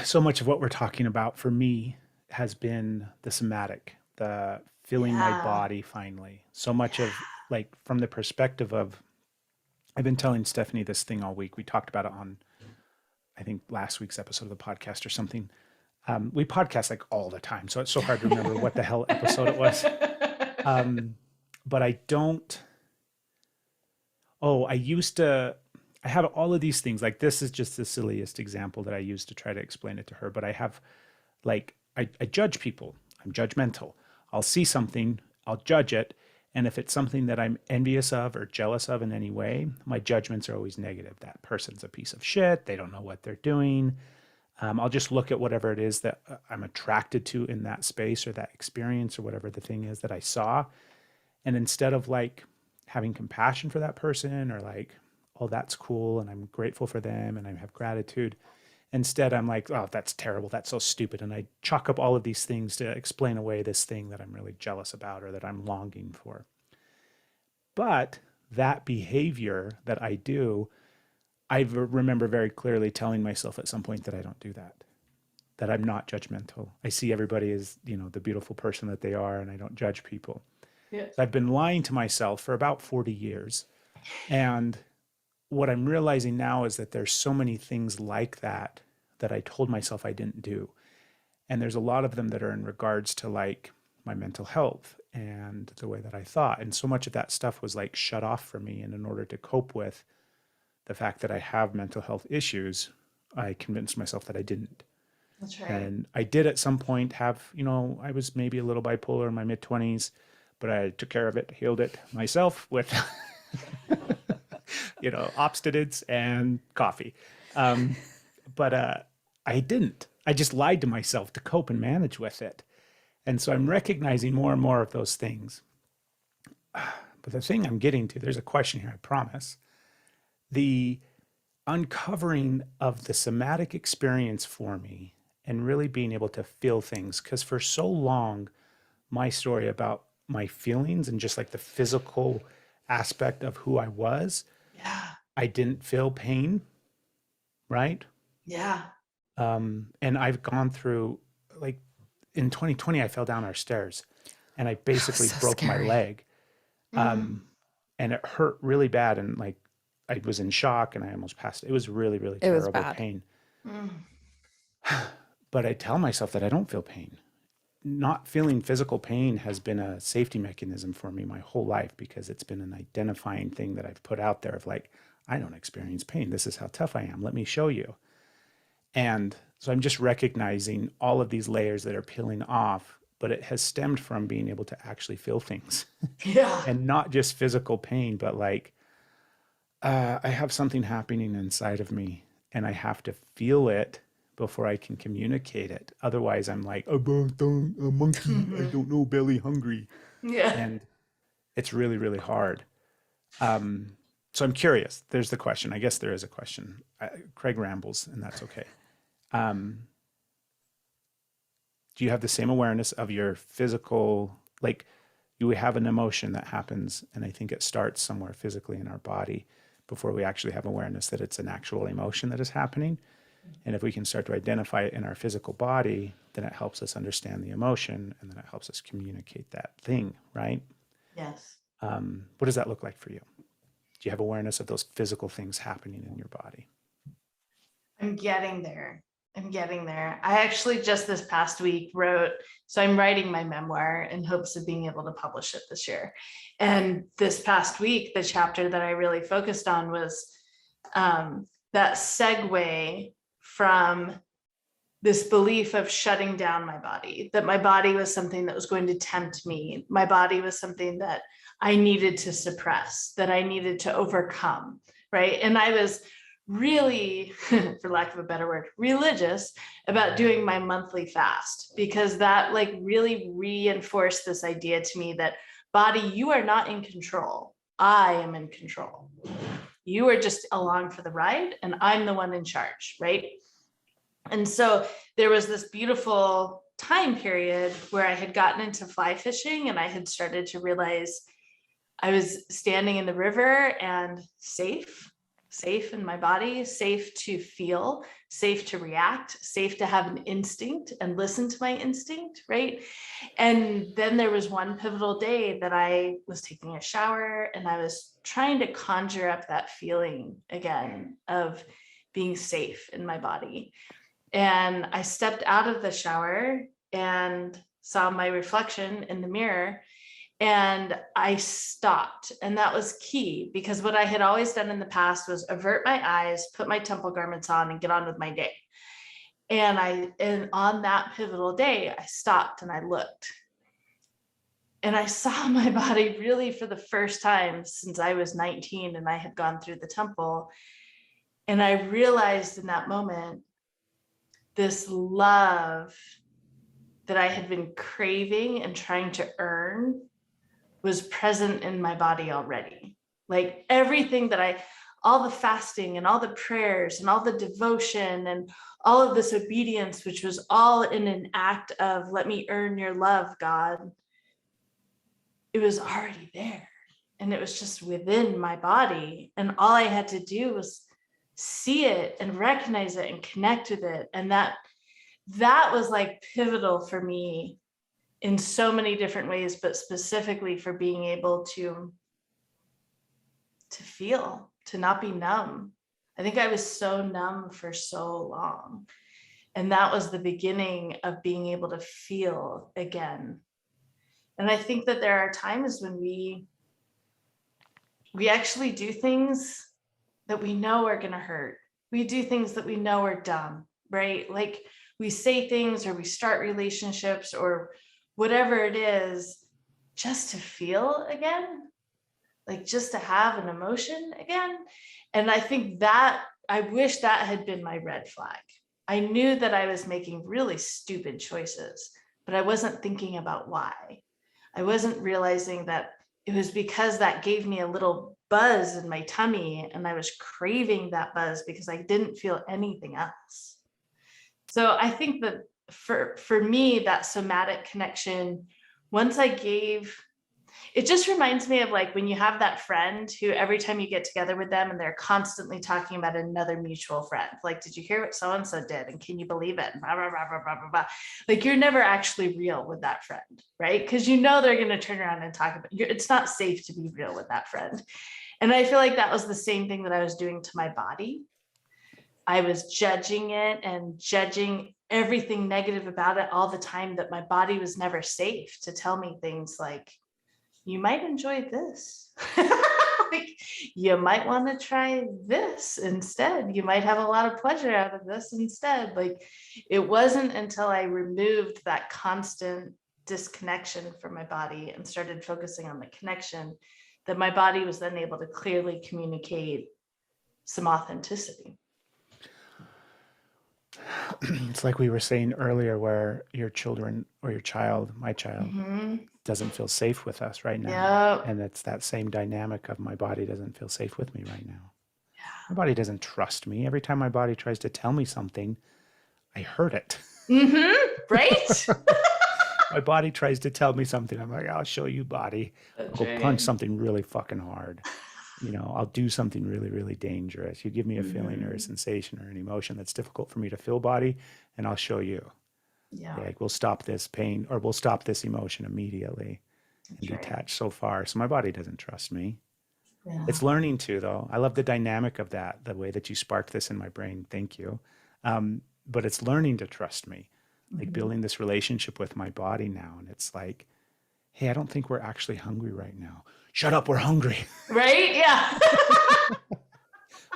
So much of what we're talking about for me has been the somatic, the feeling my body finally. So much of, like, from the perspective of, I've been telling Stephanie this thing all week. We talked about it on, I think, last week's episode of the podcast or something. We podcast like all the time, so it's so hard to remember what the hell episode it was. But I don't. Oh, I have all of these things. Like, this is just the silliest example that I use to try to explain it to her. But I have, like, I judge people. I'm judgmental. I'll see something, I'll judge it. And if it's something that I'm envious of or jealous of in any way, my judgments are always negative. That person's a piece of shit. They don't know what they're doing. I'll just look at whatever it is that I'm attracted to in that space or that experience or whatever the thing is that I saw. And instead of like having compassion for that person or like, oh, that's cool and I'm grateful for them and I have gratitude, instead I'm like, oh, that's terrible. That's so stupid. And I chalk up all of these things to explain away this thing that I'm really jealous about or that I'm longing for. But that behavior that I do, I remember very clearly telling myself at some point that I don't do that I'm not judgmental. I see everybody as, the beautiful person that they are, and I don't judge people. Yeah. So I've been lying to myself for about 40 years. And what I'm realizing now is that there's so many things like that I told myself I didn't do. And there's a lot of them that are in regards to like my mental health and the way that I thought. And so much of that stuff was like shut off from me. And in order to cope with the fact that I have mental health issues, I convinced myself that I didn't. That's right. And I did at some point have, I was maybe a little bipolar in my mid-20s, but I took care of it, healed it myself with, abstinence and coffee. But I didn't. I just lied to myself to cope and manage with it. And so I'm recognizing more and more of those things. But the thing I'm getting to, there's a question here, I promise. The uncovering of the somatic experience for me and really being able to feel things. Because for so long, my story about my feelings and just like the physical aspect of who I was, I didn't feel pain, right? Yeah. And I've gone through, like, in 2020, I fell down our stairs and I basically broke my leg. And it hurt really bad. And like, I was in shock and I almost passed. It was really, really terrible pain. But I tell myself that I don't feel pain. not feeling physical pain has been a safety mechanism for me my whole life, because it's been an identifying thing that I've put out there of like, I don't experience pain. This is how tough I am. Let me show you. And so I'm just recognizing all of these layers that are peeling off, but it has stemmed from being able to actually feel things. Yeah. And not just physical pain, but like, I have something happening inside of me and I have to feel it before I can communicate it. Otherwise, I'm like, a monkey, I don't know, belly hungry. Yeah. And it's really, really hard. So I'm curious. There's the question. I guess there is a question. Craig rambles, and that's okay. Do you have the same awareness of your physical, like you have an emotion that happens, and I think it starts somewhere physically in our body before we actually have awareness that it's an actual emotion that is happening. And if we can start to identify it in our physical body, then it helps us understand the emotion, and then it helps us communicate that thing, right? Yes. What does that look like for you? Do you have awareness of those physical things happening in your body? I'm getting there. I actually just this past week so I'm writing my memoir in hopes of being able to publish it this year. And this past week, the chapter that I really focused on was that segue from this belief of shutting down my body, that my body was something that was going to tempt me. My body was something that I needed to suppress, that I needed to overcome, right? And I was really, for lack of a better word, religious about doing my monthly fast, because that like really reinforced this idea to me that body, you are not in control. I am in control. You are just along for the ride and I'm the one in charge, right? And so there was this beautiful time period where I had gotten into fly fishing and I had started to realize I was standing in the river and safe in my body, safe to feel, safe to react, safe to have an instinct and listen to my instinct, right? And then there was one pivotal day that I was taking a shower and I was trying to conjure up that feeling again of being safe in my body. And I stepped out of the shower and saw my reflection in the mirror. And I stopped. And that was key, because what I had always done in the past was avert my eyes, put my temple garments on, and get on with my day. And on that pivotal day, I stopped and I looked. And I saw my body really for the first time since I was 19 and I had gone through the temple. And I realized in that moment, this love that I had been craving and trying to earn was present in my body already. Like everything that all the fasting and all the prayers and all the devotion and all of this obedience, which was all in an act of, let me earn your love, God. It was already there. And it was just within my body. And all I had to do was see it and recognize it and connect with it. And that was like pivotal for me in so many different ways, but specifically for being able to feel, to not be numb. I think I was so numb for so long. And that was the beginning of being able to feel again. And I think that there are times when we actually do things that we know are going to hurt. We do things that we know are dumb, right? Like we say things or we start relationships or whatever it is, just to feel again, like just to have an emotion again. And I think that I wish that had been my red flag. I knew that I was making really stupid choices, but I wasn't thinking about why. I wasn't realizing that it was because that gave me a little buzz in my tummy and I was craving that buzz because I didn't feel anything else. So I think that for me, that somatic connection, once I gave, it just reminds me of like when you have that friend who every time you get together with them and they're constantly talking about another mutual friend. Like, did you hear what so-and-so did? And can you believe it? And blah, blah, blah, blah, blah, blah, blah. Like you're never actually real with that friend, right? Because you know they're going to turn around and talk about you. It's not safe to be real with that friend. And I feel like that was the same thing that I was doing to my body. I was judging it and judging everything negative about it all the time, that my body was never safe to tell me things like, you might enjoy this. Like, you might want to try this instead. You might have a lot of pleasure out of this instead. Like, it wasn't until I removed that constant disconnection from my body and started focusing on the connection that my body was then able to clearly communicate some authenticity. It's like we were saying earlier, where your children or your child, my child, doesn't feel safe with us right now. Yep. And it's that same dynamic of my body doesn't feel safe with me right now. My body doesn't trust me. Every time my body tries to tell me something, I hurt it. Right? My body tries to tell me something. I'm like, I'll show you, body. I'll go punch something really fucking hard. You know, I'll do something really, really dangerous. You give me a feeling or a sensation or an emotion that's difficult for me to feel, body, and I'll show you. Yeah. Like, we'll stop this pain, or we'll stop this emotion immediately and detach so far. So my body doesn't trust me. Yeah. It's learning to, though. I love the dynamic of that, the way that you sparked this in my brain. Thank you. But it's learning to trust me, like building this relationship with my body now. And it's like, hey, I don't think we're actually hungry right now. Shut up, we're hungry. Right? Yeah.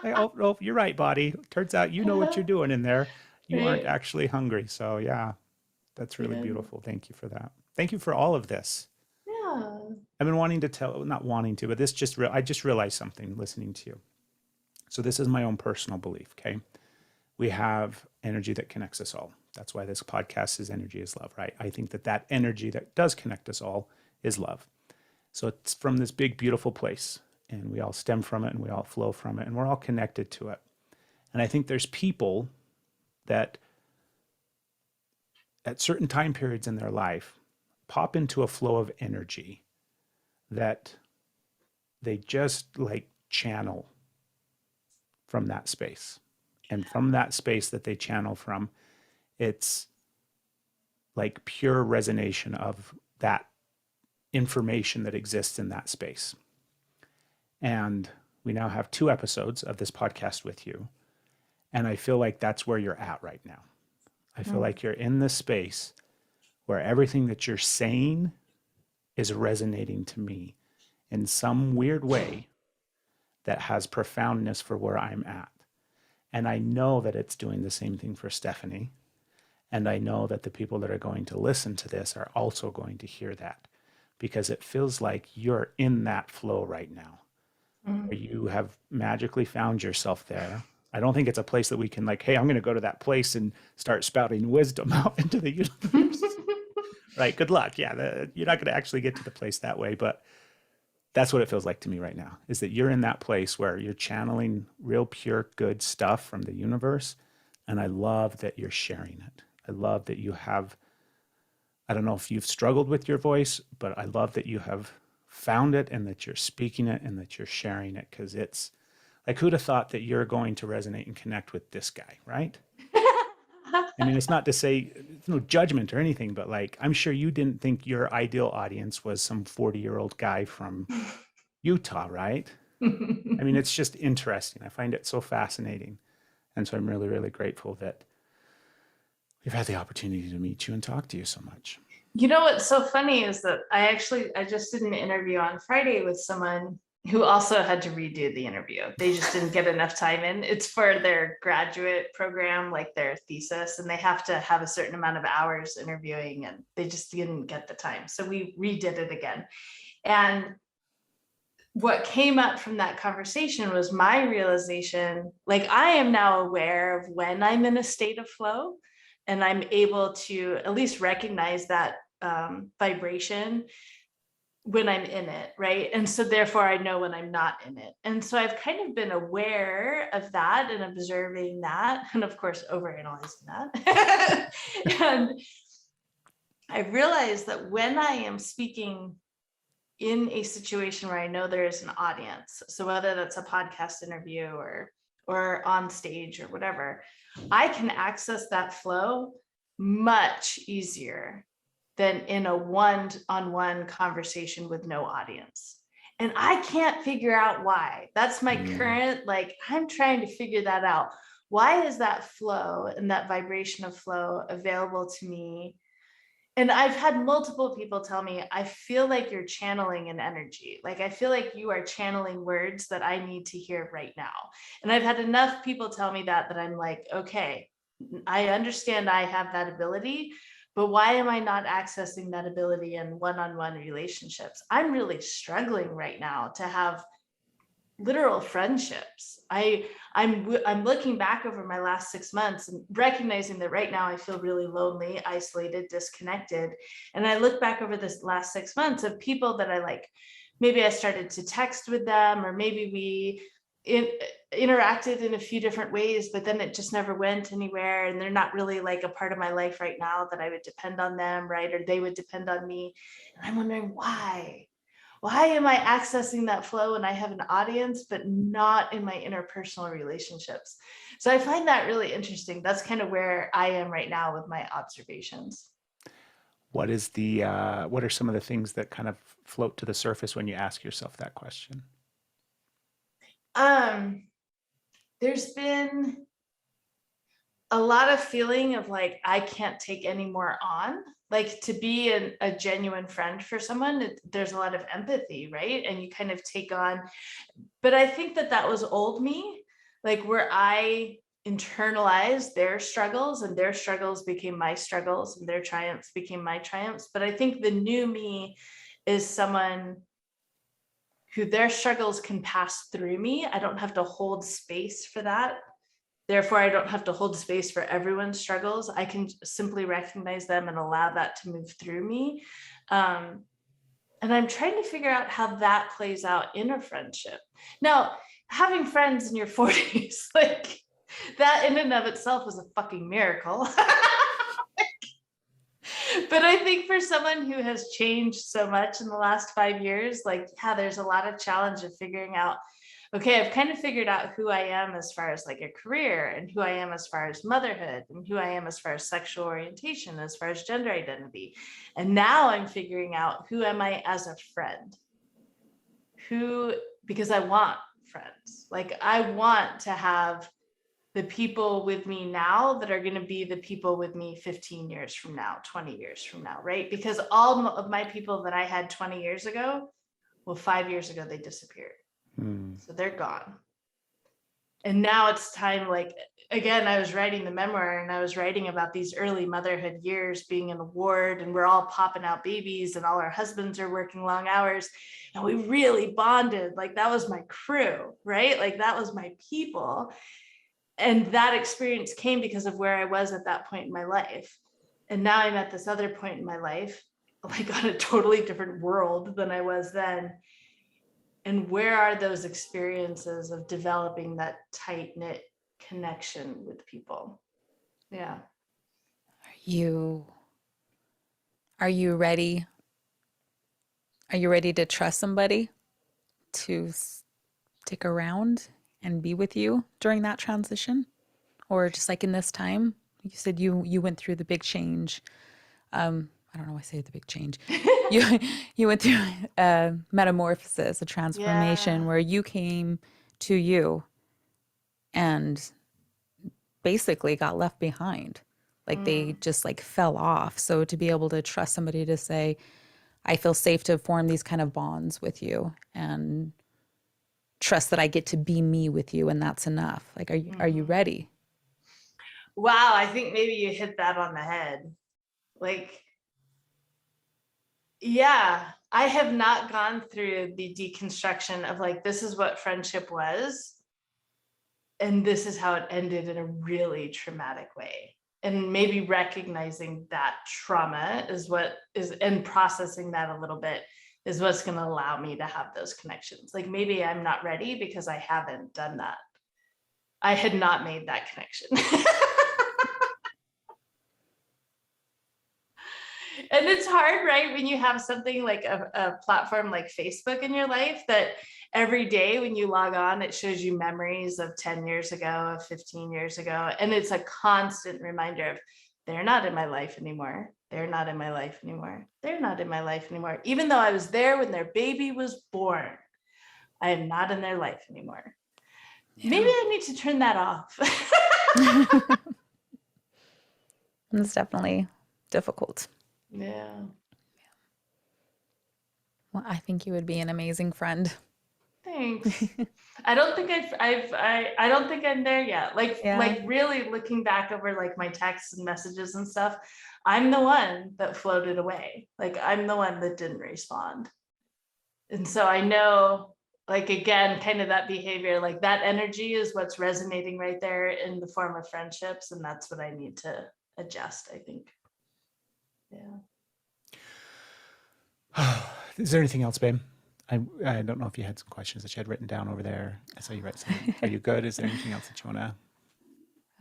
Like, oh, you're right, body. Turns out you know what you're doing in there. You aren't actually hungry. So yeah, that's really beautiful. Thank you for that. Thank you for all of this. Yeah. I've been wanting to not wanting to, but this I just realized something listening to you. So this is my own personal belief, okay? We have energy that connects us all. That's why this podcast is Energy is Love, right? I think that energy that does connect us all is love. So it's from this big, beautiful place, and we all stem from it and we all flow from it, and we're all connected to it. And I think there's people that at certain time periods in their life pop into a flow of energy that they just like channel from that space. And from that space that they channel from, it's like pure resonation of that information that exists in that space. And we now have 2 episodes of this podcast with you. And I feel like that's where you're at right now. I feel like you're in this space where everything that you're saying is resonating to me in some weird way that has profoundness for where I'm at. And I know that it's doing the same thing for Stephanie. And I know that the people that are going to listen to this are also going to hear that, because it feels like you're in that flow right now, where you have magically found yourself there. I don't think it's a place that we can like, hey, I'm going to go to that place and start spouting wisdom out into the universe. Right? Good luck. Yeah, you're not going to actually get to the place that way, but that's what it feels like to me right now, is that you're in that place where you're channeling real, pure, good stuff from the universe. And I love that you're sharing it. I love that you have, I don't know if you've struggled with your voice, but I love that you have found it and that you're speaking it and that you're sharing it, because it's like, who'd have thought that you're going to resonate and connect with this guy, right? I mean, it's not to say, no judgment or anything, but like, I'm sure you didn't think your ideal audience was some 40-year-old guy from Utah, right? I mean, it's just interesting. I find it so fascinating. And so I'm really, really grateful that we've had the opportunity to meet you and talk to you so much. You know, what's so funny is that I just did an interview on Friday with someone who also had to redo the interview. They just didn't get enough time in. It's for their graduate program, like their thesis, and they have to have a certain amount of hours interviewing, and they just didn't get the time. So we redid it again. And what came up from that conversation was my realization, like, I am now aware of when I'm in a state of flow, and I'm able to at least recognize that vibration when I'm in it, right? And so therefore I know when I'm not in it. And so I've kind of been aware of that and observing that, and of course overanalyzing that. And I realized that when I am speaking in a situation where I know there is an audience, so whether that's a podcast interview or on stage or whatever, I can access that flow much easier than in a one-on-one conversation with no audience. And I can't figure out why. That's my current, like, I'm trying to figure that out. why is that flow and that vibration of flow available to me? And I've had multiple people tell me, I feel like you're channeling an energy. Like, I feel like you are channeling words that I need to hear right now. And I've had enough people tell me that I'm like, okay, I understand I have that ability, but why am I not accessing that ability in one-on-one relationships? I'm really struggling right now to have literal friendships. I'm looking back over my last 6 months and recognizing that right now I feel really lonely, isolated, disconnected. And I look back over this last 6 months of people that I like, maybe I started to text with them, or maybe we interacted in a few different ways, but then it just never went anywhere. And they're not really like a part of my life right now that I would depend on them, right? Or they would depend on me. And I'm wondering why. Why am I accessing that flow and I have an audience, but not in my interpersonal relationships? So I find that really interesting. That's kind of where I am right now with my observations. What are some of the things that kind of float to the surface when you ask yourself that question? There's been a lot of feeling of like, I can't take any more on. Like, to be a genuine friend for someone, there's a lot of empathy, right? And you kind of take on, but I think that was old me, like where I internalized their struggles and their struggles became my struggles and their triumphs became my triumphs. But I think the new me is someone who their struggles can pass through me. I don't have to hold space for that. Therefore, I don't have to hold space for everyone's struggles. I can simply recognize them and allow that to move through me. And I'm trying to figure out how that plays out in a friendship. Now, having friends in your 40s, like that in and of itself was a fucking miracle. But I think for someone who has changed so much in the last 5 years, like, yeah, there's a lot of challenge of figuring out, okay, I've kind of figured out who I am as far as like a career, and who I am as far as motherhood, and who I am as far as sexual orientation, as far as gender identity. And now I'm figuring out who am I as a friend, because I want friends. Like, I want to have the people with me now that are going to be the people with me 15 years from now, 20 years from now, right? Because all of my people that I had 20 years ago, well, 5 years ago, they disappeared. So they're gone. And now it's time, like, again, I was writing the memoir and I was writing about these early motherhood years being in a ward, and we're all popping out babies and all our husbands are working long hours. And we really bonded. Like, that was my crew, right? Like, that was my people. And that experience came because of where I was at that point in my life. And now I'm at this other point in my life, like on a totally different world than I was then. And where are those experiences of developing that tight-knit connection with people? Yeah. Are you ready? Are you ready to trust somebody to stick around and be with you during that transition? Or just like in this time, you said you went through the big change. I don't know why I say the big change. You went through a metamorphosis, a transformation, where you came to you and basically got left behind. Like they just like fell off. So to be able to trust somebody to say, I feel safe to form these kind of bonds with you, and trust that I get to be me with you, and that's enough. Like, are you ready? Wow, I think maybe you hit that on the head. Like, yeah, I have not gone through the deconstruction of like, this is what friendship was, and this is how it ended in a really traumatic way. And maybe recognizing that trauma is what is, and processing that a little bit is what's going to allow me to have those connections. Like, maybe I'm not ready because I haven't done that. I had not made that connection. And it's hard, right? When you have something like a platform like Facebook in your life, that every day when you log on, it shows you memories of 10 years ago, of 15 years ago. And it's a constant reminder of, they're not in my life anymore. They're not in my life anymore. They're not in my life anymore. Even though I was there when their baby was born, I am not in their life anymore. Yeah. Maybe I need to turn that off. It's definitely difficult. Yeah. Well, I think you would be an amazing friend. Thanks. I don't think I don't think I'm there yet. Yeah. Like really looking back over like my texts and messages and stuff, I'm the one that floated away. Like I'm the one that didn't respond. And so I know, like, again, kind of that behavior, like that energy is what's resonating right there in the form of friendships. And that's what I need to adjust, I think. Yeah. Is there anything else, babe? I don't know if you had some questions that you had written down over there. I saw you write some. Are you good? Is there anything else that you want to?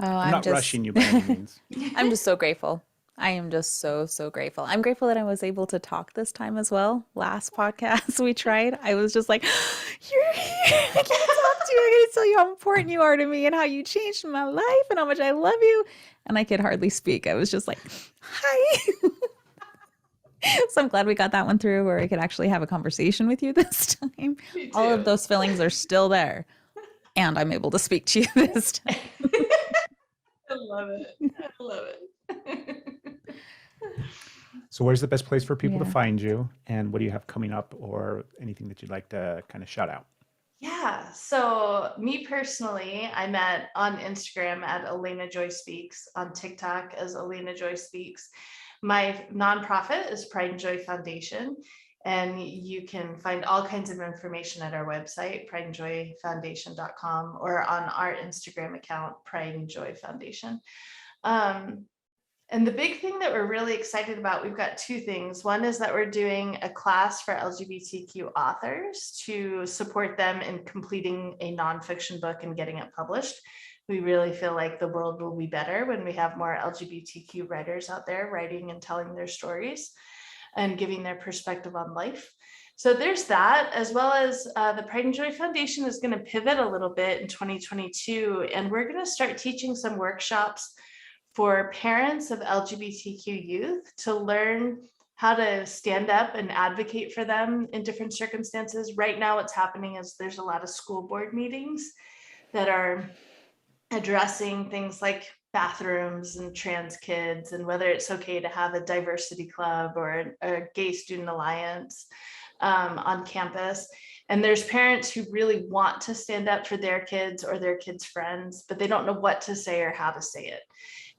Oh, I'm not rushing you by any means. I'm just so grateful. I am just so, so grateful. I'm grateful that I was able to talk this time as well. Last podcast we tried, I was just like, you're here. I can't talk to you. I gotta tell you how important you are to me and how you changed my life and how much I love you. And I could hardly speak. I was just like, hi. So I'm glad we got that one through where I could actually have a conversation with you this time. All of those feelings are still there. And I'm able to speak to you this time. I love it. I love it. So where's the best place for people to find you? And what do you have coming up or anything that you'd like to kind of shout out? Yeah. So me personally, I'm on Instagram at Elena Joy Speaks, on TikTok as Elena Joy Speaks. My nonprofit is Pride and Joy Foundation, and you can find all kinds of information at our website, prideandjoyfoundation.com, or on our Instagram account, Pride and Joy Foundation. And the big thing that we're really excited about, we've got two things. One is that we're doing a class for LGBTQ authors to support them in completing a nonfiction book and getting it published. We really feel like the world will be better when we have more LGBTQ writers out there writing and telling their stories and giving their perspective on life. So there's that, as well as the Pride and Joy Foundation is going to pivot a little bit in 2022, and we're going to start teaching some workshops for parents of LGBTQ youth to learn how to stand up and advocate for them in different circumstances. Right now, what's happening is there's a lot of school board meetings that are addressing things like bathrooms and trans kids and whether it's okay to have a diversity club or a gay student alliance on campus. And there's parents who really want to stand up for their kids or their kids' friends, but they don't know what to say or how to say it.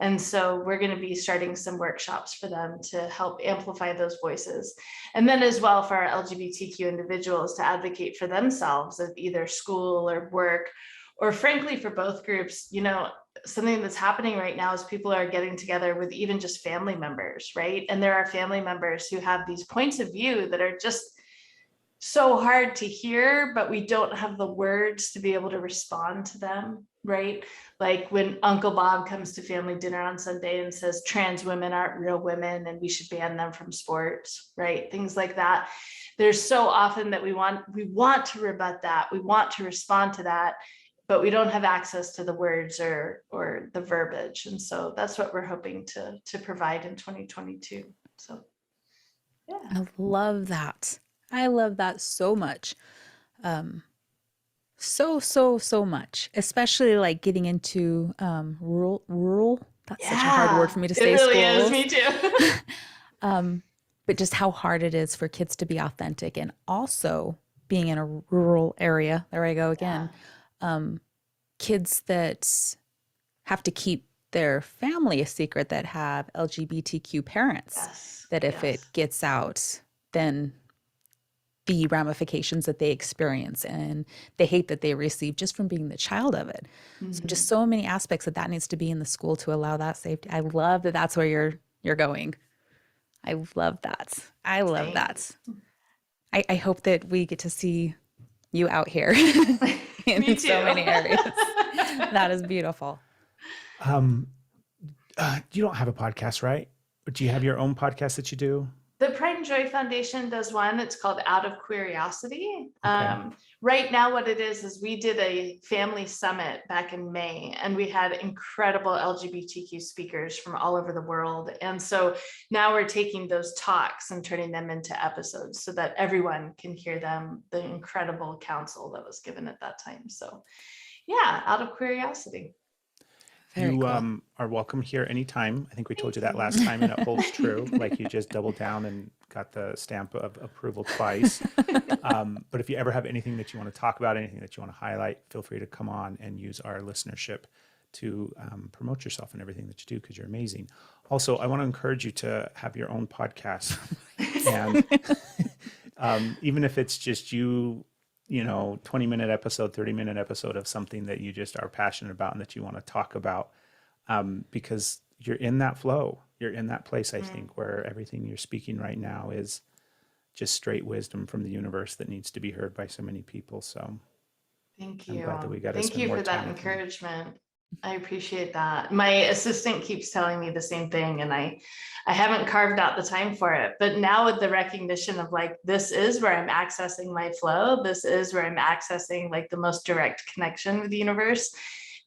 And so we're going to be starting some workshops for them to help amplify those voices. And then as well for our LGBTQ individuals to advocate for themselves at either school or work, or frankly, for both groups. You know, something that's happening right now is people are getting together with even just family members, right? And there are family members who have these points of view that are just so hard to hear, but we don't have the words to be able to respond to them, right? Like when Uncle Bob comes to family dinner on Sunday and says trans women aren't real women and we should ban them from sports, right? Things like that. There's so often that we want to rebut that, we want to respond to that, but we don't have access to the words or the verbiage. And so that's what we're hoping to provide in 2022. So yeah. I love that. I love that so much. So much, especially like getting into rural. That's such a hard word for me to say. It really schools. is, me too. But just how hard it is for kids to be authentic, and also being in a rural area. There I go again. Kids that have to keep their family a secret that have LGBTQ parents. Yes. That if it gets out, then the ramifications that they experience and the hate that they receive just from being the child of it. Mm-hmm. So just so many aspects that needs to be in the school to allow that safety. I love that that's where you're going. I love that. I love that. I hope that we get to see you out here in so many areas. That is beautiful. You don't have a podcast, right? But do you have your own podcast that you do? The Pride and Joy Foundation does one. It's called Out of Curiosity. Okay. Right now, what it is we did a family summit back in May, and we had incredible LGBTQ speakers from all over the world. And so now we're taking those talks and turning them into episodes so that everyone can hear them, the incredible counsel that was given at that time. So yeah, Out of Curiosity. Very You cool. are welcome here anytime. I think we told you that last time, and it holds true. Like you just doubled down and got the stamp of approval twice. But if you ever have anything that you want to talk about, anything that you want to highlight, feel free to come on and use our listenership to promote yourself and everything that you do, because you're amazing. Also, I want to encourage you to have your own podcast. And even if it's just you, 20-minute episode, 30-minute episode of something that you just are passionate about and that you want to talk about, because you're in that flow. You're in that place, I think, where everything you're speaking right now is just straight wisdom from the universe that needs to be heard by so many people. So Thank I'm you. glad that we got to Thank spend you more for that time with you. encouragement. I appreciate that. My assistant keeps telling me the same thing, and I haven't carved out the time for it. But now with the recognition of like, this is where I'm accessing my flow. This is where I'm accessing like the most direct connection with the universe.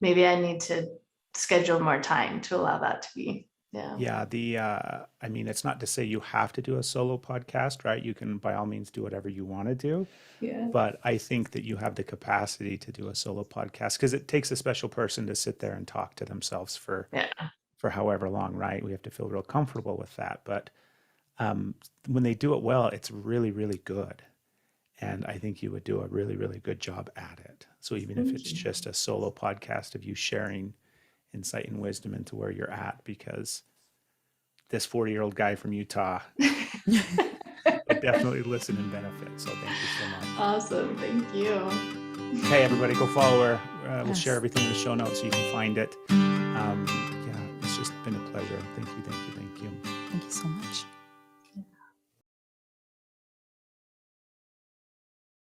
Maybe I need to schedule more time to allow that to be. Yeah. Yeah, I mean, it's not to say you have to do a solo podcast, right? You can by all means do whatever you want to do. Yeah. But I think that you have the capacity to do a solo podcast, because it takes a special person to sit there and talk to themselves for however long, right? We have to feel real comfortable with that. But when they do it well, it's really, really good. And I think you would do a really, really good job at it. So even if it's just a solo podcast of you sharing insight and wisdom into where you're at, because this 40-year-old guy from Utah would definitely listen and benefit. So thank you so much. Awesome. Thank you. Hey, everybody, go follow her. We'll Yes. share everything in the show notes so you can find it. Yeah, it's just been a pleasure. Thank you.